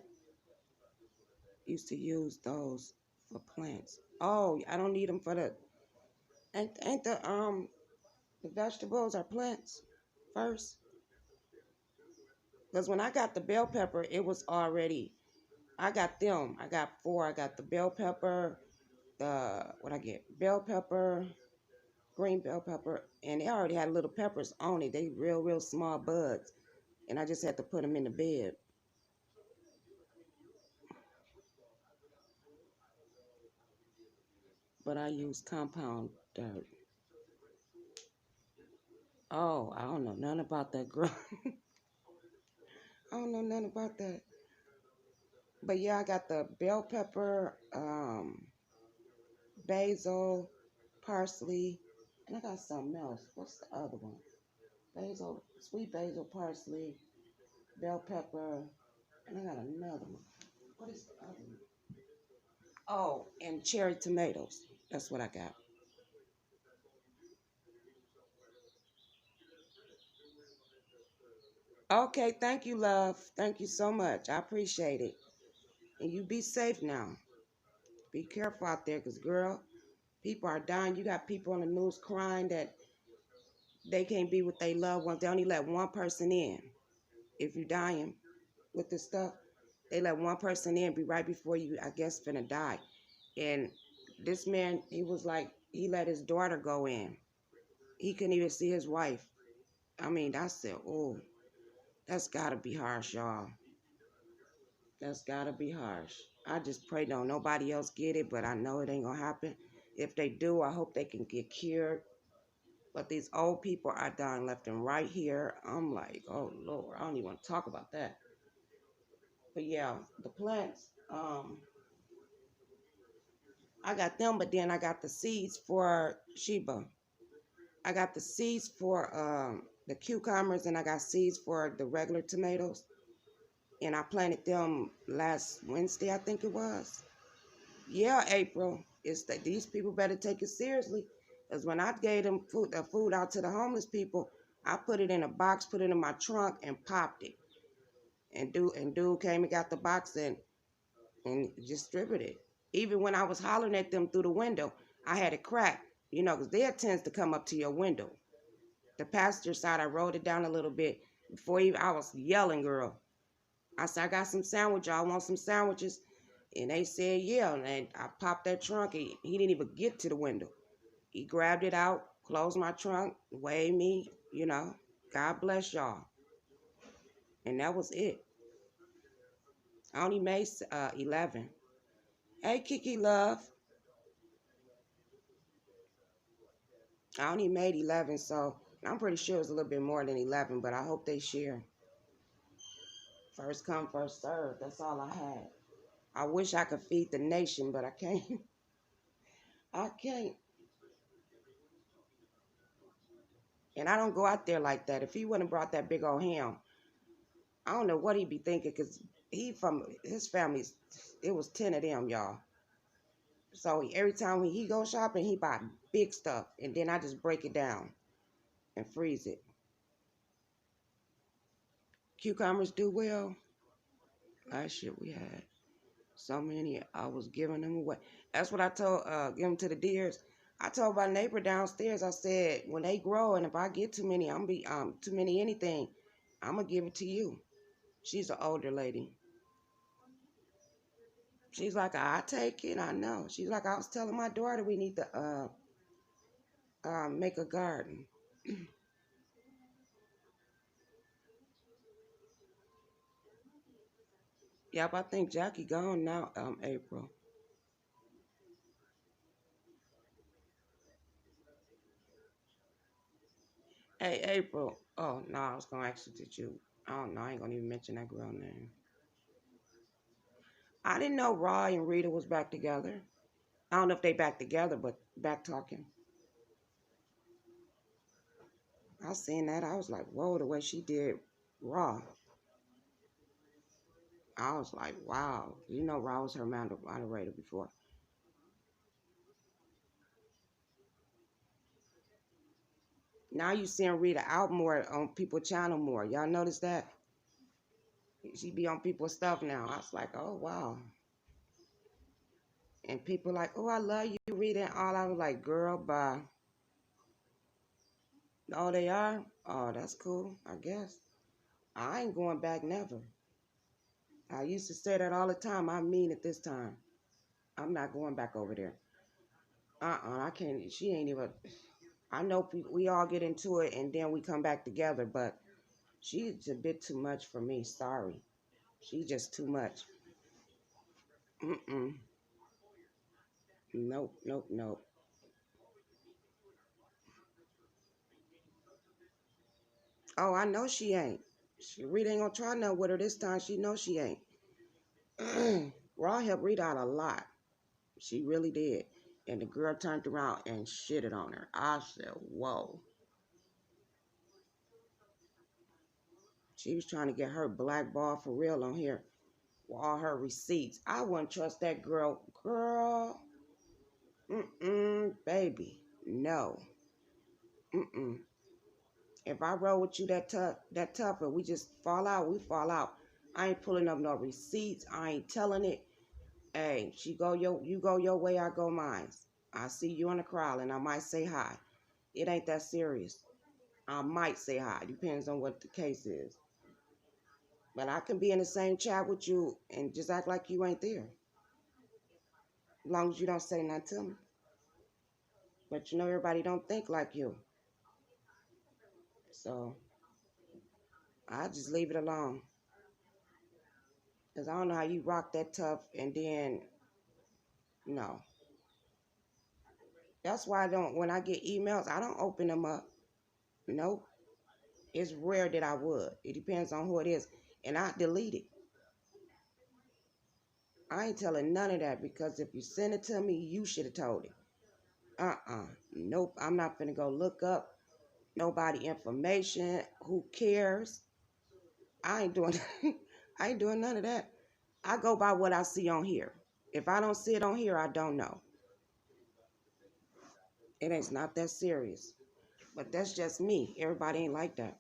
Used to use those for plants. Oh, I don't need them for the ain't the vegetables or plants first. Because when I got the bell pepper, it was already I got them. I got four. I got the bell pepper, the what I get? Bell pepper, green bell pepper, and they already had little peppers on it. They real small buds. And I just had to put them in the bed. But I use compound dirt. Oh, I don't know nothing about that, girl. I don't know nothing about that. But yeah, I got the bell pepper, basil, parsley, and I got something else. What's the other one? Basil, sweet basil, parsley, bell pepper, and I got another one. What is the other one? Oh, and cherry tomatoes. That's what I got. Okay, thank you, love. Thank you so much. I appreciate it. And you be safe now. Be careful out there, because, girl, people are dying. You got people on the news crying that they can't be with their loved ones. They only let one person in. If you dying with this stuff, they let one person in, be right before you, I guess, finna die. And this man, he was like, he let his daughter go in. He couldn't even see his wife. I mean, I said, oh, that's gotta be harsh, y'all. That's gotta be harsh. I just pray don't nobody else get it, but I know it ain't gonna happen. If they do, I hope they can get cured. But these old people are dying left and right here. I'm like, oh Lord, I don't even want to talk about that. But yeah, the plants, I got them, but then I got the seeds for Sheba. I got the seeds for the cucumbers, and I got seeds for the regular tomatoes. And I planted them last Wednesday, I think it was. Yeah, April. It's that these people better take it seriously. Because when I gave them food out to the homeless people, I put it in a box, put it in my trunk, and popped it. And dude came and got the box and distributed it. Even when I was hollering at them through the window, I had it cracked, because they tends to come up to your window. The passenger side, I rolled it down a little bit. Before even, I was yelling, girl. I said, I got some sandwich. Y'all want some sandwiches? And they said, yeah. And I popped that trunk. He didn't even get to the window. He grabbed it out, closed my trunk, waved me. God bless y'all. And that was it. I only made 11. Hey, Kiki Love. I only made 11, so I'm pretty sure it was a little bit more than 11, but I hope they share. First come, first serve. That's all I had. I wish I could feed the nation, but I can't. I can't. And I don't go out there like that. If he wouldn't have brought that big old ham, I don't know what he'd be thinking, because his family, it was 10 of them, y'all. So every time he go shopping, he buy big stuff, and then I just break it down and freeze it. Cucumbers do well. Last year we had so many, I was giving them away. That's what I told, give them to the deers. I told my neighbor downstairs, I said, when they grow, and if I get too many, I'm be too many anything, I'm gonna give it to you. She's an older lady. She's like, I take it, I know. She's like, I was telling my daughter we need to make a garden. Yep, I think Jackie gone now, April. Hey, April. Oh, no, I was going to ask you, did you? I don't know. I ain't going to even mention that girl name. I didn't know Roy and Rita was back together. I don't know if they back together, but back talking. I seen that. I was like, whoa, the way she did Raw. I was like, wow. Raw was her moderator before. Now you seeing Rita out more on people channel more. Y'all notice that? She be on people's stuff now. I was like, oh, wow. And people like, oh, I love you, Rita. And all I was like, girl, bye. Oh, they are? Oh, that's cool, I guess. I ain't going back never. I used to say that all the time. I mean it this time. I'm not going back over there. I can't. She ain't even. I know we all get into it and then we come back together, but she's a bit too much for me. Sorry. She's just too much. Mm-mm. Nope, nope, nope. Oh, I know she ain't. She Rita ain't gonna try nothing with her this time. She knows she ain't. Raw helped Rita out a lot. She really did. And the girl turned around and shitted on her. I said, whoa. She was trying to get her blackball for real on here with all her receipts. I wouldn't trust that girl. Girl. Baby. No. If I roll with you that tough, and we just fall out, we fall out. I ain't pulling up no receipts. I ain't telling it. Hey, you go your way, I go mine. I see you in the crowd and I might say hi. It ain't that serious. I might say hi. Depends on what the case is. But I can be in the same chat with you and just act like you ain't there. As long as you don't say nothing to me. But you know everybody don't think like you. So I just leave it alone. Because I don't know how you rock that tough and then, no. That's why when I get emails, I don't open them up. Nope. It's rare that I would. It depends on who it is. And I delete it. I ain't telling none of that because if you send it to me, you should have told it. Nope. I'm not finna go look up nobody information. Who cares? I ain't doing I ain't doing none of that. I go by what I see on here. If I don't see it on here, I don't know. It ain't not that serious. But that's just me. Everybody ain't like that.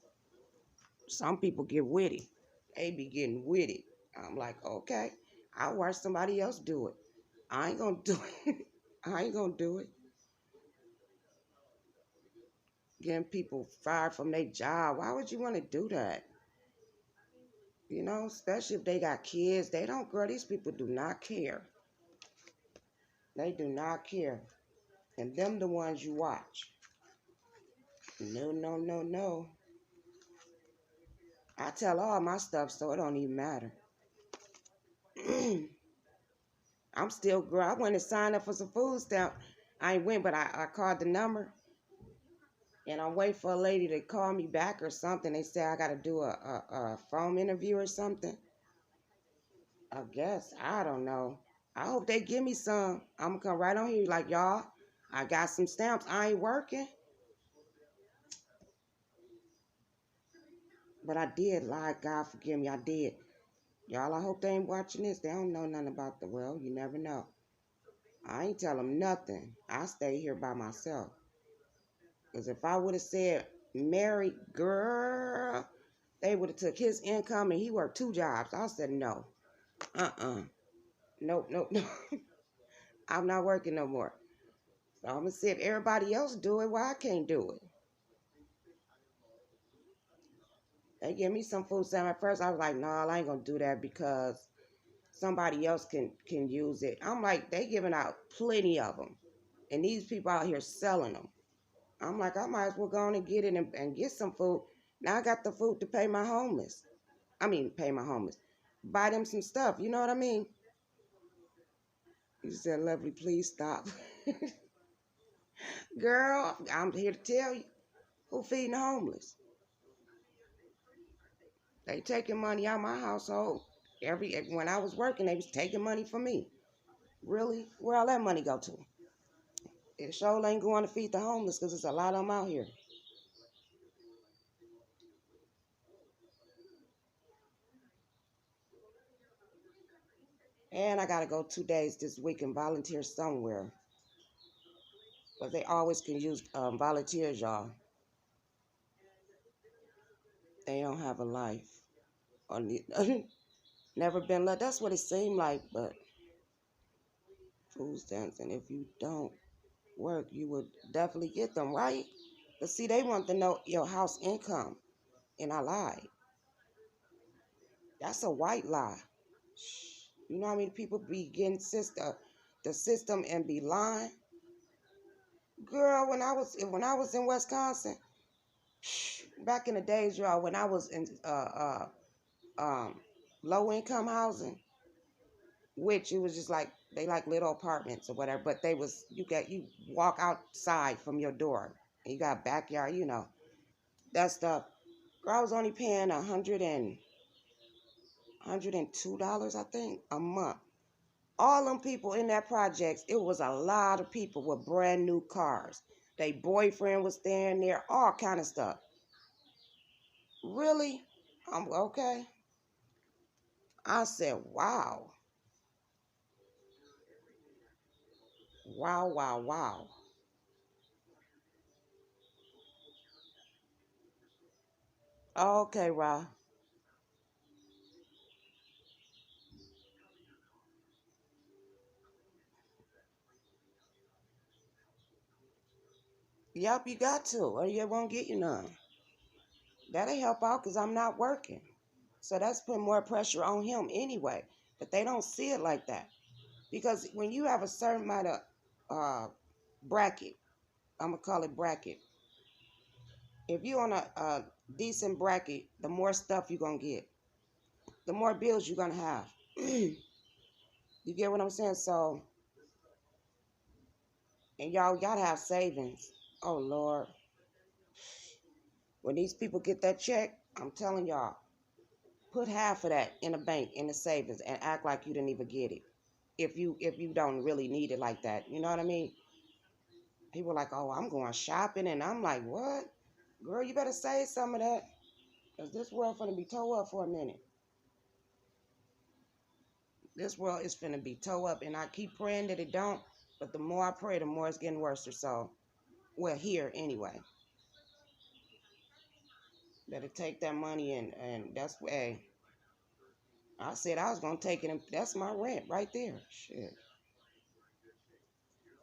Some people get witty. They be getting witty. I'm like, okay, I'll watch somebody else do it. I ain't gonna do it. I ain't gonna do it. Getting people fired from their job. Why would you want to do that? You know, especially if they got kids. They don't, girl, these people do not care. They do not care. And them the ones you watch. No, no, no, no. I tell all my stuff, so it don't even matter. I'm still, girl, I went and signed up for some food stamp. I ain't went, but I called the number. And I'm waiting for a lady to call me back or something. They say I got to do a phone interview or something. I guess. I don't know. I hope they give me some. I'm going to come right on here like, y'all, I got some stamps. I ain't working. But I did lie. God forgive me. I did. Y'all, I hope they ain't watching this. They don't know nothing about the world. You never know. I ain't tell them nothing. I stay here by myself. Because if I would have said, married girl, they would have took his income and he worked 2 jobs. I said, no. Nope, nope, nope. I'm not working no more. So I'm going to see if everybody else do it. Why I can't do it? They give me some food stamp. At first, I was like, no, I ain't going to do that because somebody else can use it. I'm like, they giving out plenty of them. And these people out here selling them. I'm like, I might as well go on and get it and get some food. Now I got the food to pay my homeless. Pay my homeless. Buy them some stuff. You know what I mean? You said, lovely, please stop. Girl, I'm here to tell you. Who feeding the homeless? They taking money out of my household. When I was working, they was taking money from me. Really? Where all that money go to? It sure ain't going to feed the homeless because there's a lot of them out here. And I got to go 2 days this week and volunteer somewhere. But they always can use volunteers, y'all. They don't have a life. Or never been let. That's what it seemed like. But food stamps, and if you don't work, you would definitely get them, right? But see, they want to know your house income. And I lied. That's a white lie. You know how many people be getting the system and be lying? Girl, when I was in Wisconsin, back in the days, y'all, when I was in low income housing, which it was just like they like little apartments or whatever, but you walk outside from your door and you got a backyard, that stuff. Girl, I was only paying $102, I think, a month. All them people in that projects, it was a lot of people with brand new cars. Their boyfriend was staying there, all kind of stuff. Really? I'm okay. I said, wow. Wow, wow, wow. Okay, Ra. Yep, you got to, or you won't get you none. That'll help out because I'm not working. So that's putting more pressure on him anyway. But they don't see it like that. Because when you have a certain amount of bracket, I'm going to call it bracket. If you're on a decent bracket, the more stuff you're going to get, the more bills you're going to have. You get what I'm saying? So, and y'all got to have savings. Oh, Lord. When these people get that check, I'm telling y'all, put half of that in the bank, in the savings, and act like you didn't even get it. If you don't really need it like that. You know what I mean? People are like, oh, I'm going shopping, and I'm like, what? Girl, you better save some of that. Because this world finna be tore up for a minute. This world is finna be tore up, and I keep praying that it don't. But the more I pray, the more it's getting worse or so. Well, here anyway. Better take that money and that's hey. I said I was gonna take it and that's my rent right there. Shit.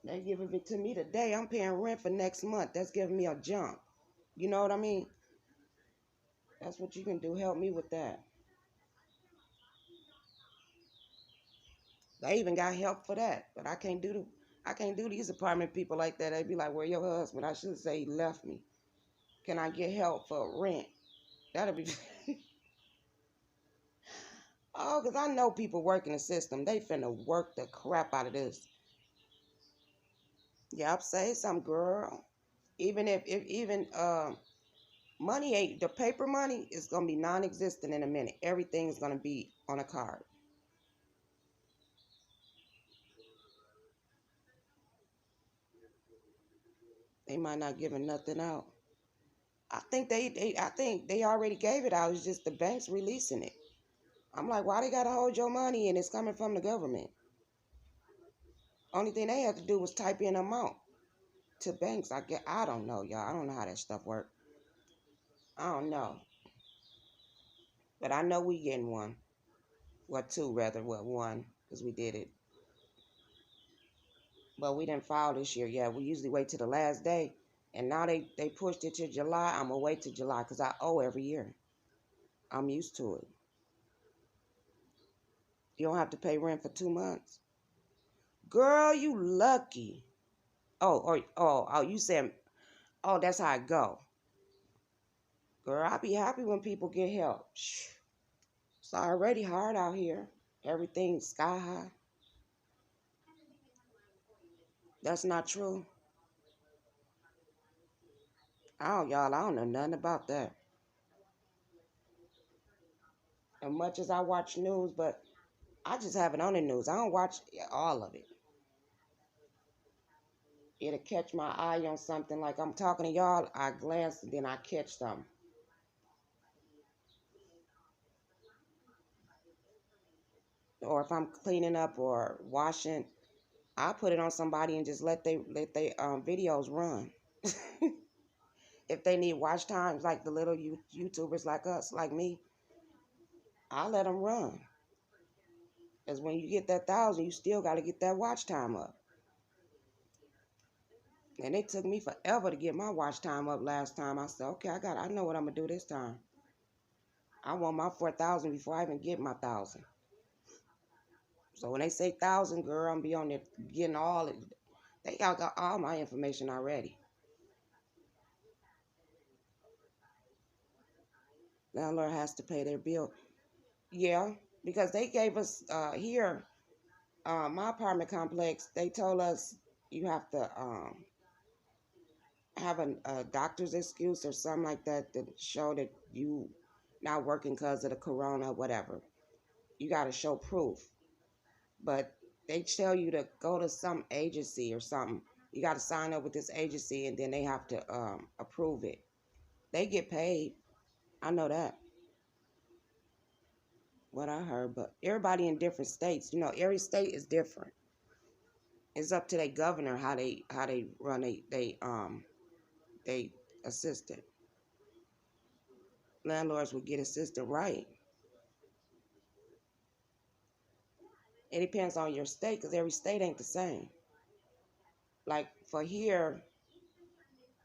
They giving it to me today. I'm paying rent for next month. That's giving me a jump. You know what I mean? That's what you can do. Help me with that. They even got help for that. But I can't do these apartment people like that. They be like, where your husband? I should say he left me. Can I get help for rent? That'll be oh, because I know people working the system. They finna work the crap out of this. Yep, say some girl. Even if even money ain't the paper money is gonna be non-existent in a minute. Everything's gonna be on a card. They might not giving nothing out. I think they already gave it out. It's just the banks releasing it. I'm like, why they gotta hold your money and it's coming from the government? Only thing they had to do was type in amount to banks. I don't know, y'all. I don't know how that stuff works. I don't know. But I know we getting one. Well, two rather. Well, one because we did it. But we didn't file this year. Yeah, we usually wait till the last day. And now they pushed it to July. I'm going to wait till July because I owe every year. I'm used to it. You don't have to pay rent for 2 months. Girl, you lucky. Oh, you said, oh, that's how it go. Girl, I be happy when people get help. Shh. It's already hard out here. Everything's sky high. That's not true. I don't know nothing about that. As much as I watch news, but I just have it on the news. I don't watch all of it. It'll catch my eye on something like I'm talking to y'all. I glance and then I catch something. Or if I'm cleaning up or washing, I put it on somebody and just let they videos run. If they need watch times, like the little YouTubers like us, like me, I let them run. Because when you get that 1,000, you still got to get that watch time up. And it took me forever to get my watch time up last time. I said, okay, I know what I'm gonna do this time. I want my 4,000 before I even get my 1,000. So when they say 1,000, girl, I'm be on there getting all it. They got all my information already. Landlord has to pay their bill. Yeah, because they gave us here, my apartment complex. They told us you have to have a doctor's excuse or something like that to show that you not working because of the corona, whatever. You got to show proof. But They tell you to go to some agency or something. You got to sign up with this agency, and then they have to approve it. They get paid. I know that. What I heard, but everybody in different states. Every state is different. It's up to their governor how they run they assistant. Landlords will get assistant right. It depends on your state because every state ain't the same. Like for here,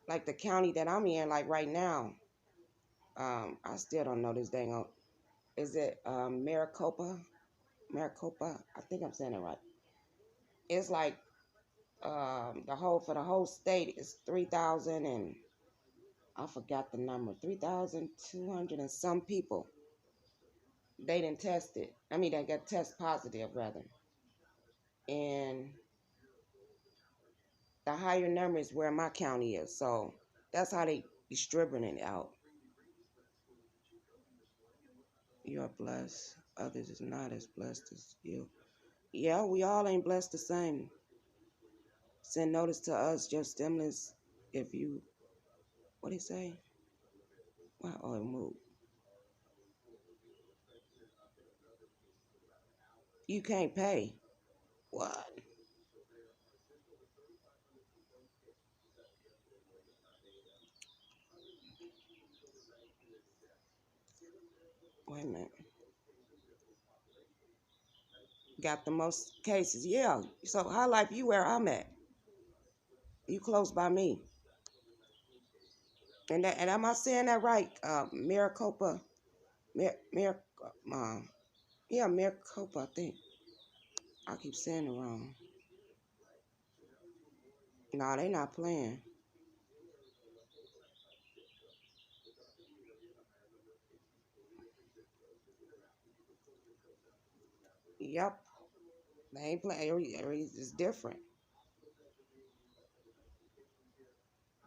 like the county that I'm in, like right now, I still don't know this dang on. Is it Maricopa? Maricopa? I think I'm saying it right. It's like the whole state is 3,000 and I forgot the number, 3,200 and some people. They didn't test it. I mean, they got test positive rather. And the higher number is where my county is. So that's how they distributing it out. You are blessed. Others is not as blessed as you. Yeah, we all ain't blessed the same. Send notice to us, just stimulus. If you, what do you say? Wow, oh, it moved. You can't pay. What? Wait a minute. Got the most cases. Yeah. So how life you where I'm at? You close by me. And am I saying that right? Maricopa, Mar, Mar, uh, yeah, Maricopa. I think I keep saying it wrong. No, they not playing. Yep, they ain't playing. It's different.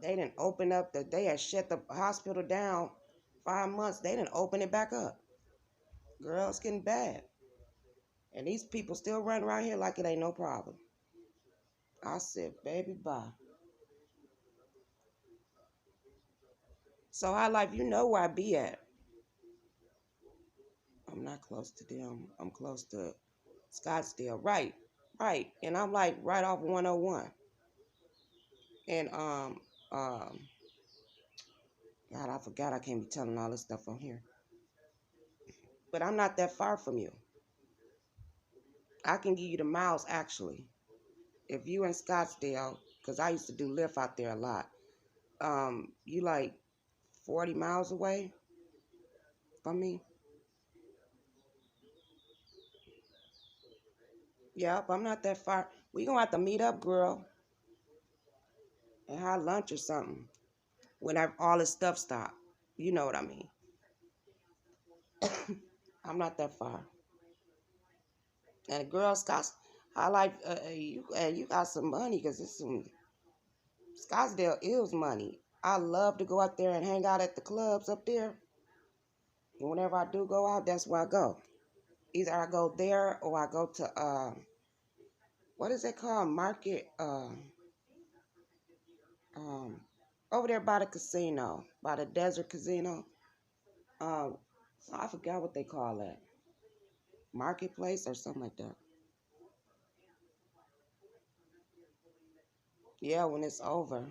They didn't open up They had shut the hospital down 5 months. They didn't open it back up. Girl, it's getting bad. And these people still run around here like it ain't no problem. I said, baby, bye. So I like, where I be at. I'm not close to them. I'm close to Scottsdale. Right, right. And I'm like right off 101. And God, I forgot I can't be telling all this stuff on here. But I'm not that far from you. I can give you the miles actually. If you in Scottsdale, because I used to do Lyft out there a lot, you like 40 miles away from me. Yep, I'm not that far. We gonna have to meet up, girl, and have lunch or something when all this stuff stop. You know what I mean. I'm not that far. And the girl Scotts, I like you got some money because it's some Scottsdale is money. I love to go out there and hang out at the clubs up there. And whenever I do go out, that's where I go. Either I go there or I go to what is it called? Market um over there by the casino, by the desert casino. Um I forgot what they call that. Marketplace or something like that. Yeah, when it's over.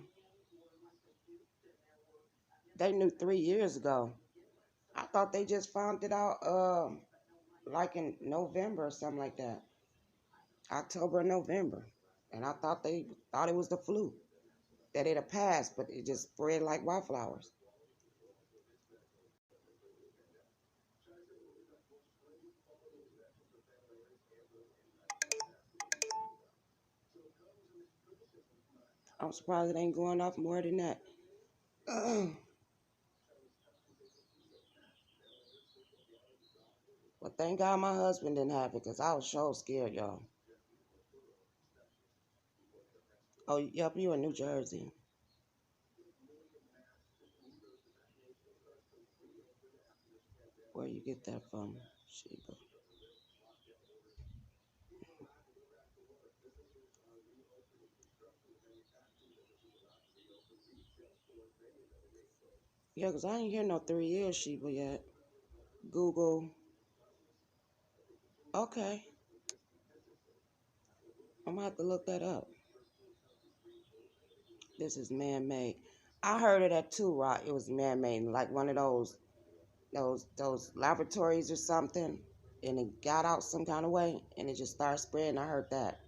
They knew 3 years ago. I thought they just found it out like in November or something like that. October or November. And I thought they thought it was the flu. That it'd passed, but it just spread like wildflowers. I'm surprised it ain't going off more than that. But thank God my husband didn't have it because I was so scared, y'all. Oh, yep, you in New Jersey. Where you get that from, Sheba? Yeah, 'cause I ain't hear no 3 years Sheba yet. Google. Okay. I'm gonna have to look that up. This is man-made. I heard of that too, Rock. It was man-made, like one of those laboratories or something, and it got out some kind of way, and it just started spreading. I heard that.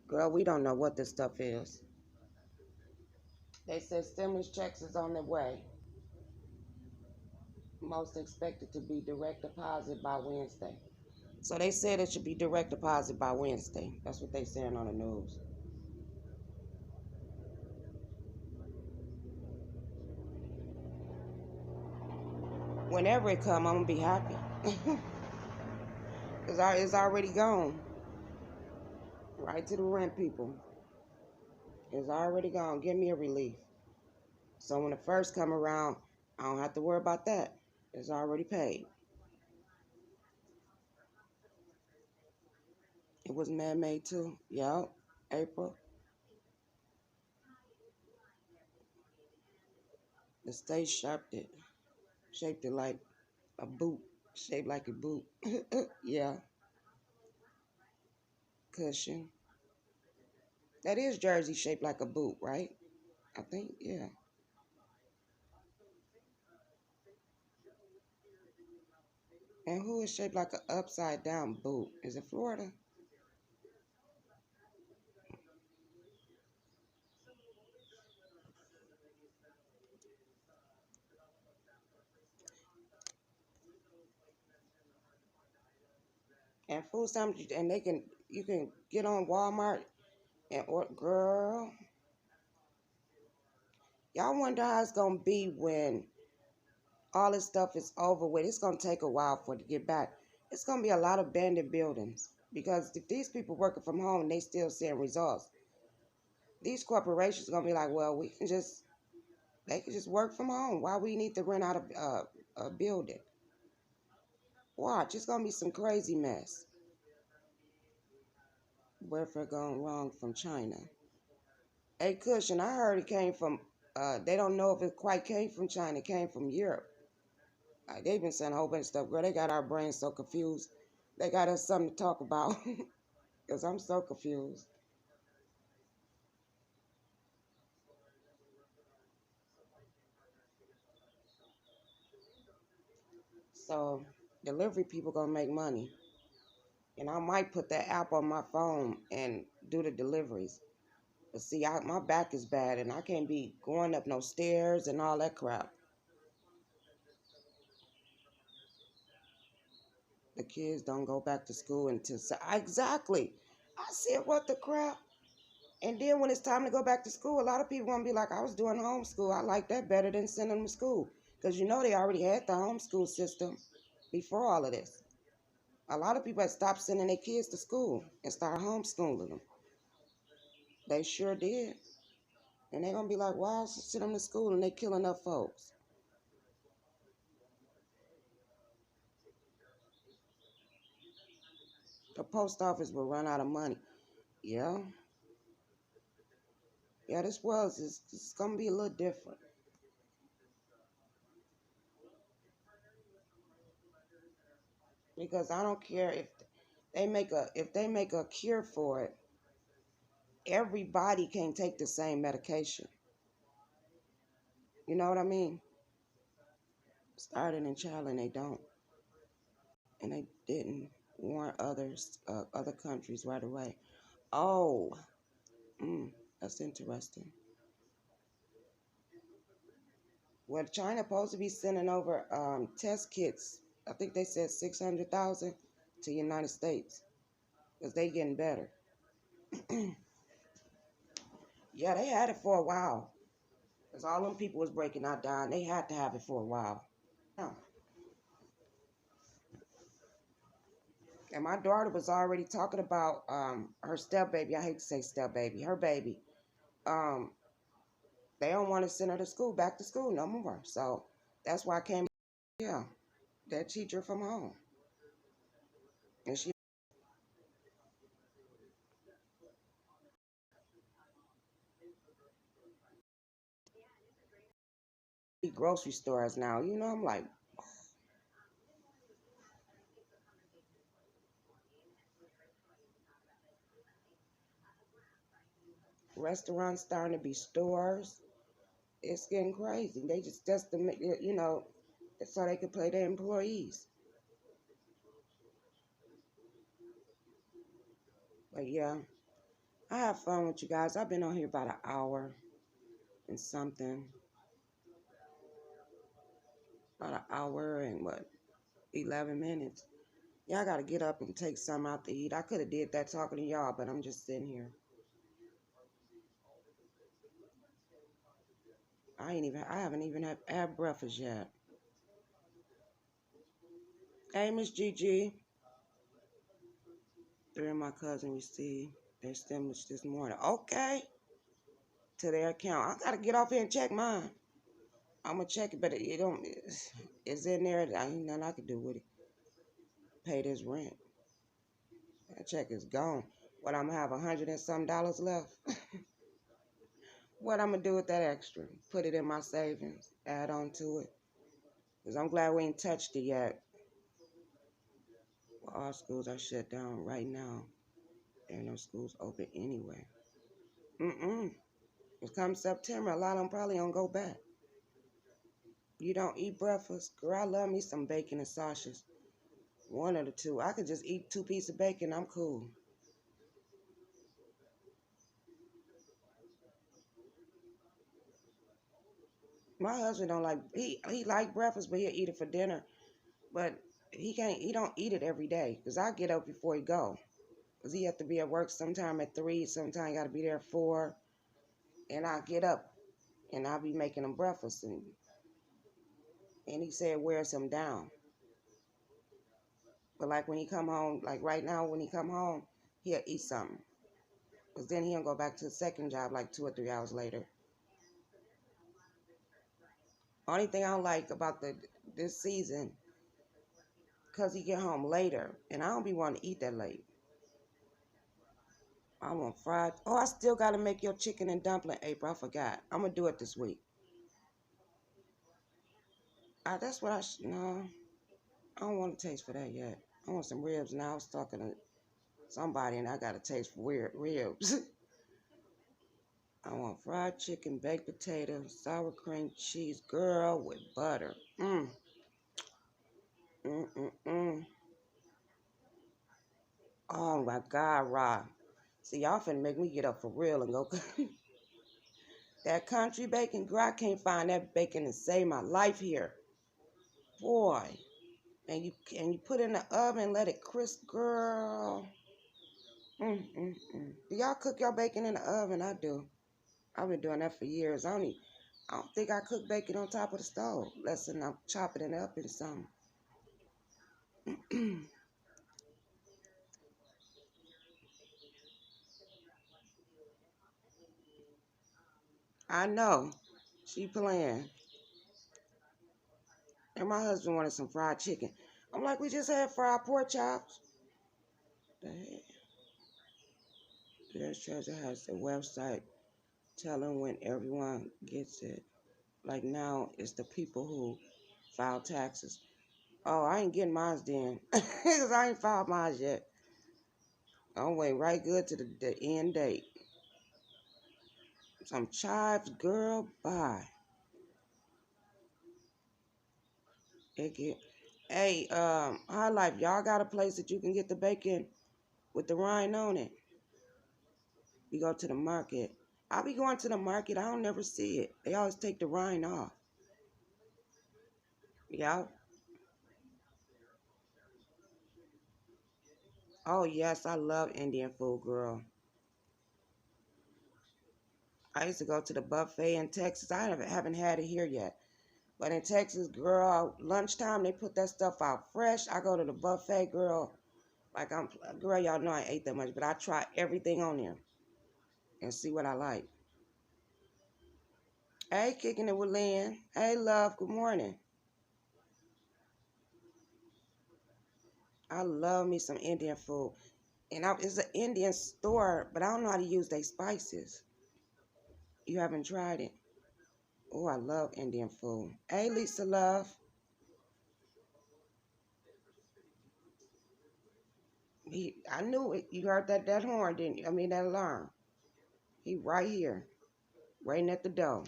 Girl, we don't know what this stuff is. They said stimulus checks is on their way. Most expected to be direct deposit by Wednesday. So they said it should be direct deposit by Wednesday. That's what they saying on the news. Whenever it come, I'm gonna be happy. Cause it's already gone. Right to the rent people. It's already gone. Give me a relief. So when it first come around, I don't have to worry about that. It's already paid. It was man-made too. Yup. April. The state shaped it like a boot. Shaped like a boot. Yeah. Cushion. That is Jersey shaped like a boot, right? I think, yeah. And who is shaped like an upside down boot? Is it Florida? And food sandwich, and you can get on Walmart and order. Girl, y'all wonder how it's gonna be when all this stuff is over with. It's gonna take a while for it to get back. It's gonna be a lot of abandoned buildings because if these people working from home and they still seeing results, these corporations gonna be like, well, they can just work from home. Why we need to rent out a building? Watch, it's gonna be some crazy mess. Welfare gone wrong from China. Hey, Cushion, I heard it came from. They don't know if it quite came from China. It came from Europe. They've been saying a whole bunch of stuff. Girl, they got our brains so confused. They got us something to talk about. Because I'm so confused. So, delivery people gonna make money. And I might put that app on my phone and do the deliveries. But see, my back is bad and I can't be going up no stairs and all that crap. The kids don't go back to school until. Exactly. I said, what the crap? And then when it's time to go back to school, a lot of people gonna be like, I was doing homeschool. I like that better than sending them to school. Because you know they already had the homeschool system before all of this. A lot of people had stopped sending their kids to school and started homeschooling them. They sure did. And they're gonna be like, why send them to school and they killing up folks? The post office will run out of money. Yeah. Yeah, this world is gonna be a little different. Because I don't care if they make a cure for it, everybody can't take the same medication. You know what I mean? Starting in child and they don't. And they didn't warn other countries right away. Oh, that's interesting. Well, China supposed to be sending over test kits. I think they said 600,000 to the United States because they getting better. Yeah, they had it for a while because all them people was breaking out dying. They had to have it for a while. Yeah. And my daughter was already talking about her step baby. I hate to say step baby, her baby. Um, they don't want to send her to school, back to school no more. So that's why I came. Yeah, that teacher from home, and she grocery stores now. You know, I'm like, restaurants starting to be stores. It's getting crazy. They just to make it, you know, so they could pay their employees. But yeah, I have fun with you guys. I've been on here about an hour and something. About an hour and what, 11 minutes. Y'all gotta get up and take some out to eat. I could have did that talking to y'all, but I'm just sitting here. I haven't even had breakfast yet. Hey, Miss Gigi. Three of my cousins received their stimulus this morning. Okay, to their account. I gotta get off here and check mine. I'm gonna check it, but it don't. It's in there. Ain't nothing I can do with it. Pay this rent. That check is gone. What, I'm gonna have $100 and some left? What I'm gonna do with that extra? Put it in my savings. Add on to it. Cause I'm glad we ain't touched it yet. Well, all schools are shut down right now. There ain't no schools open anyway. Mm-mm. It comes September, a lot of them probably don't go back. You don't eat breakfast? Girl, I love me some bacon and sausage. One of the two. I could just eat 2 pieces of bacon. I'm cool. My husband don't like, he like breakfast, but he'll eat it for dinner. But he don't eat it every day. Because I get up before he go. Because he have to be at work sometime at 3, sometime he got to be there at 4. And I get up and I'll be making him breakfast. And he said it wears him down. But like when he come home, like right now when he come home, he'll eat something. Because then he'll go back to the second job like 2 or 3 hours later. Only thing I don't like about this season, because he get home later. And I don't be wanting to eat that late. I want fried. Oh, I still got to make your chicken and dumpling, April. I forgot. I'm going to do it this week. That's what no, I don't want to taste for that yet. I want some ribs. Now I was talking to somebody and I got a taste for weird ribs. I want fried chicken, baked potato, sour cream cheese, girl, with butter. Mm. Mm, mm, mm. Oh my God, Rob. See, y'all finna make me get up for real and go. That country bacon, girl, I can't find that bacon to save my life here. Boy. And you put it in the oven and let it crisp, girl. Mm, mm, mm. Do y'all cook your bacon in the oven? I do. I've been doing that for years. I don't think I cook bacon on top of the stove. Less than I'm chopping it up in something. I know. She playing. And my husband wanted some fried chicken. I'm like, we just had fried pork chops. The heck? There's Treasure has the website telling when everyone gets it. Like now, it's the people who file taxes. Oh, I ain't getting mine then. Because I ain't filed mine yet. I'm waiting right good to the end date. Some chives, girl, bye. It get, hey, High Life, y'all got a place that you can get the bacon with the rind on it? You go to the market. I be going to the market. I don't never see it. They always take the rind off. Yeah. Oh, yes, I love Indian food, girl. I used to go to the buffet in Texas. I haven't had it here yet. But in Texas, girl, lunchtime, they put that stuff out fresh. I go to the buffet, girl. Like, girl, y'all know I ate that much, but I try everything on there and see what I like. Hey, kicking it with Lynn. Hey, love, good morning. I love me some Indian food. And it's an Indian store, but I don't know how to use their spices. You haven't tried it? Oh, I love Indian food. Hey, Lisa Love. I knew it. You heard that horn, didn't you? I mean, that alarm. He right here, waiting at the door.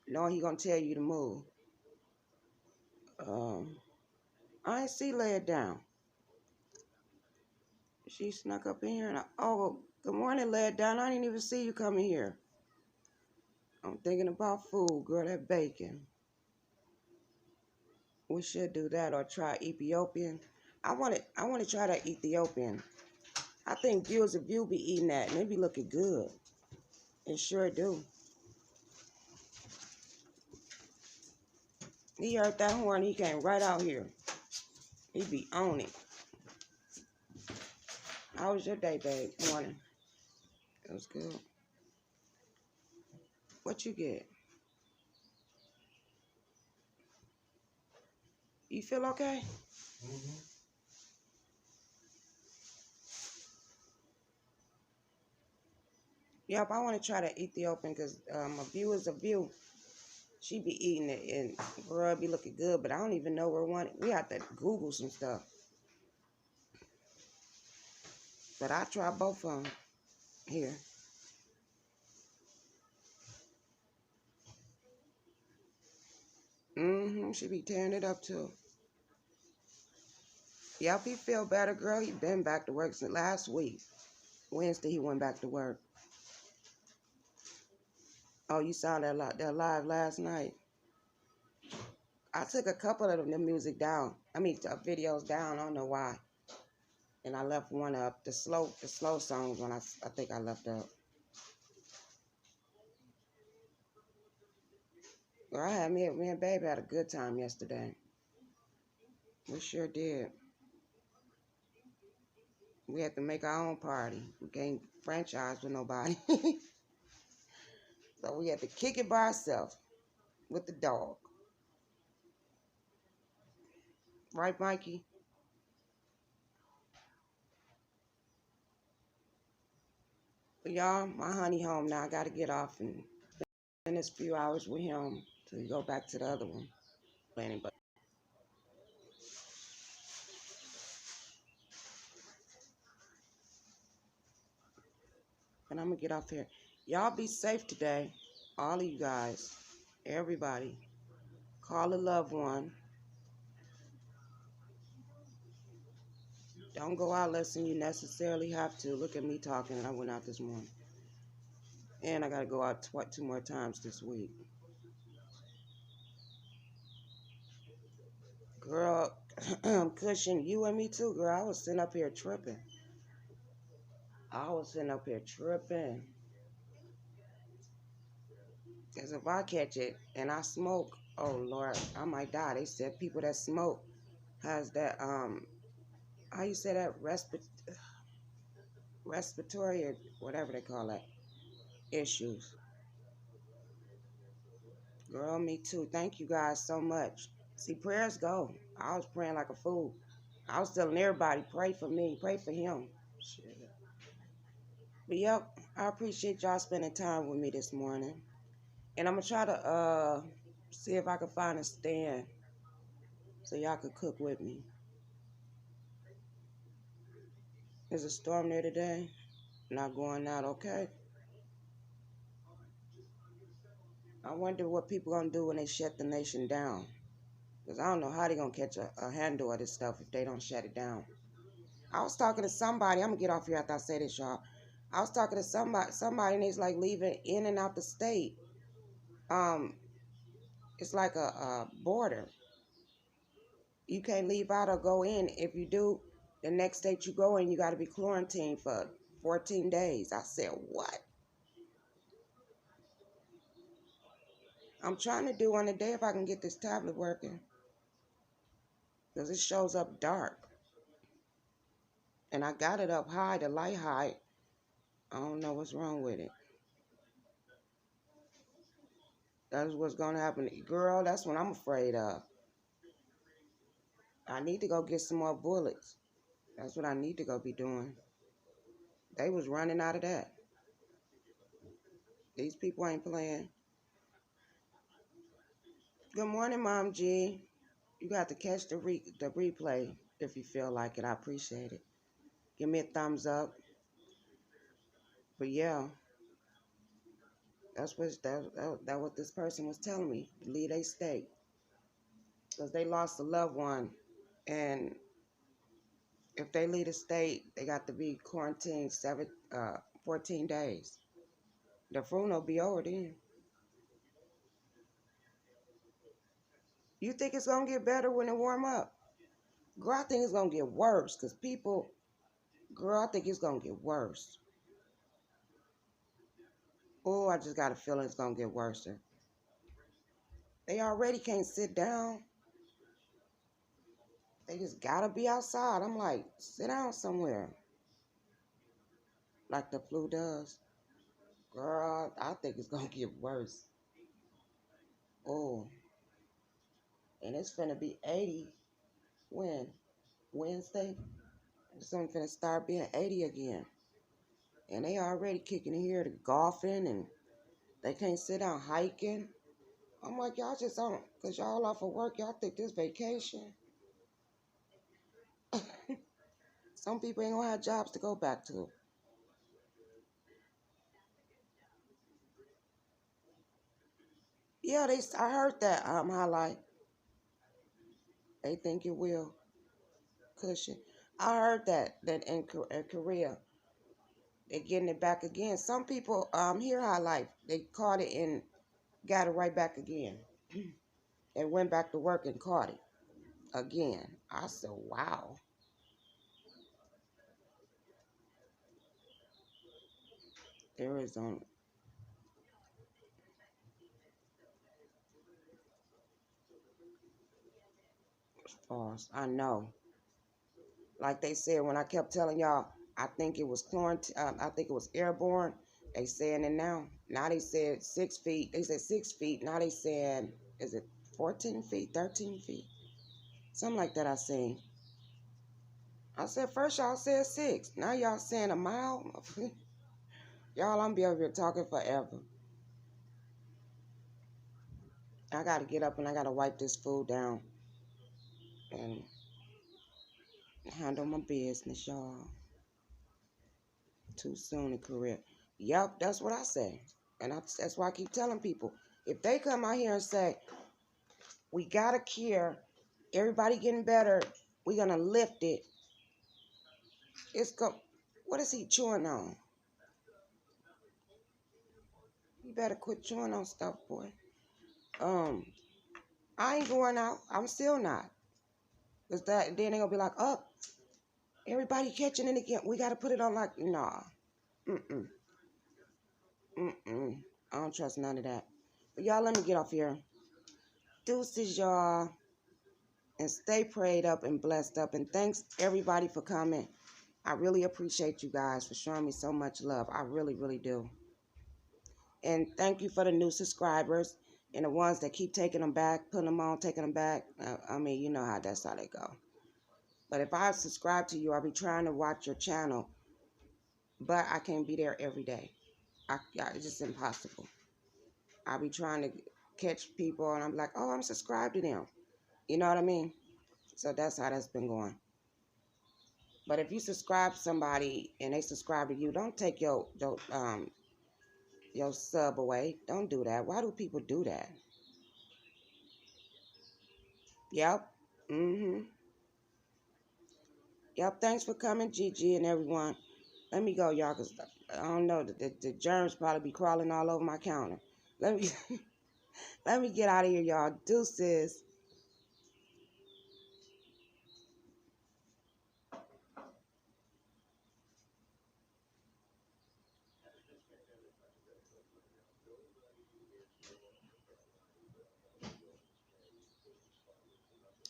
Knowing he gonna tell you to move. Um, I ain't see lay it down. She snuck up in here and oh, good morning, lay it down. I didn't even see you coming here. I'm thinking about food, girl, that bacon. We should do that or try Ethiopian. I want to try that Ethiopian. I think viewers of view be eating that and they be looking good. It sure do. He heard that horn, he came right out here. He be on it. How was your day, babe? Morning. It was good. What you get? You feel okay? Mm-hmm. Yep, I want to try the Ethiopian because my view is a view. She be eating it and girl be looking good, but I don't even know where one. We have to Google some stuff. But I try both of them here. She be tearing it up too. Yep, he feel better, girl. He been back to work since last week. Wednesday he went back to work. Oh, you saw that live last night. I took a couple of the music down. I mean, videos down. I don't know why. And I left one up. The slow songs when I think I left up. Girl, me and baby had a good time yesterday. We sure did. We had to make our own party. We can't franchise with nobody. So we had to kick it by ourselves with the dog. Right, Mikey? But y'all, my honey home now. I got to get off and spend this few hours with him to go back to the other one. But I'm going to get off here. Y'all be safe today. All of you guys. Everybody. Call a loved one. Don't go out unless you necessarily have to. Look at me talking. I went out this morning. And I got to go out 2 more times this week. Girl, Cushion, you and me too, girl. I was sitting up here tripping. Because if I catch it and I smoke, oh Lord, I might die. They said people that smoke has that, how you say that, respiratory or whatever they call that, issues. Girl, me too. Thank you guys so much. See, prayers go. I was praying like a fool. I was telling everybody, pray for me, pray for him. Shit. But yep, I appreciate y'all spending time with me this morning. And I'm going to try to see if I can find a stand so y'all can cook with me. There's a storm there today. Not going out, okay? I wonder what people going to do when they shut the nation down. Because I don't know how they're going to catch a handle of this stuff if they don't shut it down. I was talking to somebody. I'm going to get off here after I say this, y'all. I was talking to somebody and it's like leaving in and out the state. It's like a border. You can't leave out or go in. If you do, the next state you go in, you got to be quarantined for 14 days. I said, what? I'm trying to do one a day if I can get this tablet working. Because it shows up dark. And I got it up high, the light high. I don't know what's wrong with it. That's what's going to happen. Girl, that's what I'm afraid of. I need to go get some more bullets. That's what I need to go be doing. They was running out of that. These people ain't playing. Good morning, Mom G. You got to catch the replay if you feel like it. I appreciate it. Give me a thumbs up. But yeah, that what this person was telling me. Leave a state because they lost a loved one, and if they leave the state, they got to be quarantined 14 days. The funeral will be over then. You think it's gonna get better when it warm up? Girl, I think it's gonna get worse because people. Girl, I think it's gonna get worse. Oh, I just got a feeling it's gonna get worse. They already can't sit down. They just gotta be outside. I'm like, sit down somewhere. Like the flu does. Girl, I think it's gonna get worse. Oh, and it's finna be 80 when? Wednesday? It's finna start being 80 again. And they already kicking in here to golfing and they can't sit down hiking. I'm like, y'all just don't, because y'all off of work, y'all think this vacation. Some people ain't gonna have jobs to go back to. Yeah, I heard that highlight. They think it will cushion. I heard that in Korea they're getting it back again. Some people here highlight they caught it and got it right back again. And went back to work and caught it again. I said, wow. There is on false. I know. Like they said when I kept telling y'all, I think it was quarantine. I think it was airborne. They saying it now. Now they said 6 feet. They said 6 feet. Now they saying, is it 14 feet, 13 feet? Something like that I seen. I said, first y'all said 6. Now y'all saying a mile? Y'all, I'm be over here talking forever. I got to get up and I got to wipe this food down and handle my business, y'all. Too soon in career. Yep, that's what I say. And that's why I keep telling people, if they come out here and say, we got a cure, everybody getting better, we're going to lift it, what is he chewing on? You better quit chewing on stuff, boy. I ain't going out. I'm still not. Cause then they gonna be like, oh, everybody catching it again. We gotta put it on like, nah. Mm-mm. Mm-mm. I don't trust none of that. But y'all, let me get off here. Deuces, y'all. And stay prayed up and blessed up. And thanks everybody for coming. I really appreciate you guys for showing me so much love. I really, really do. And thank you for the new subscribers and the ones that keep taking them back, putting them on, taking them back. I mean, you know that's how they go. But if I subscribe to you, I'll be trying to watch your channel. But I can't be there every day. It's just impossible. I'll be trying to catch people and I'm like, oh, I'm subscribed to them. You know what I mean? So that's how that's been going. But if you subscribe to somebody and they subscribe to you, don't take your sub away. Don't do that. Why do people do that? Yep. Mm-hmm. Yep. Thanks for coming, Gigi and everyone. Let me go, y'all, because I don't know. The germs probably be crawling all over my counter. Let me let me get out of here, y'all. Deuces.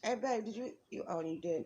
Hey, babe, did you oh, you did.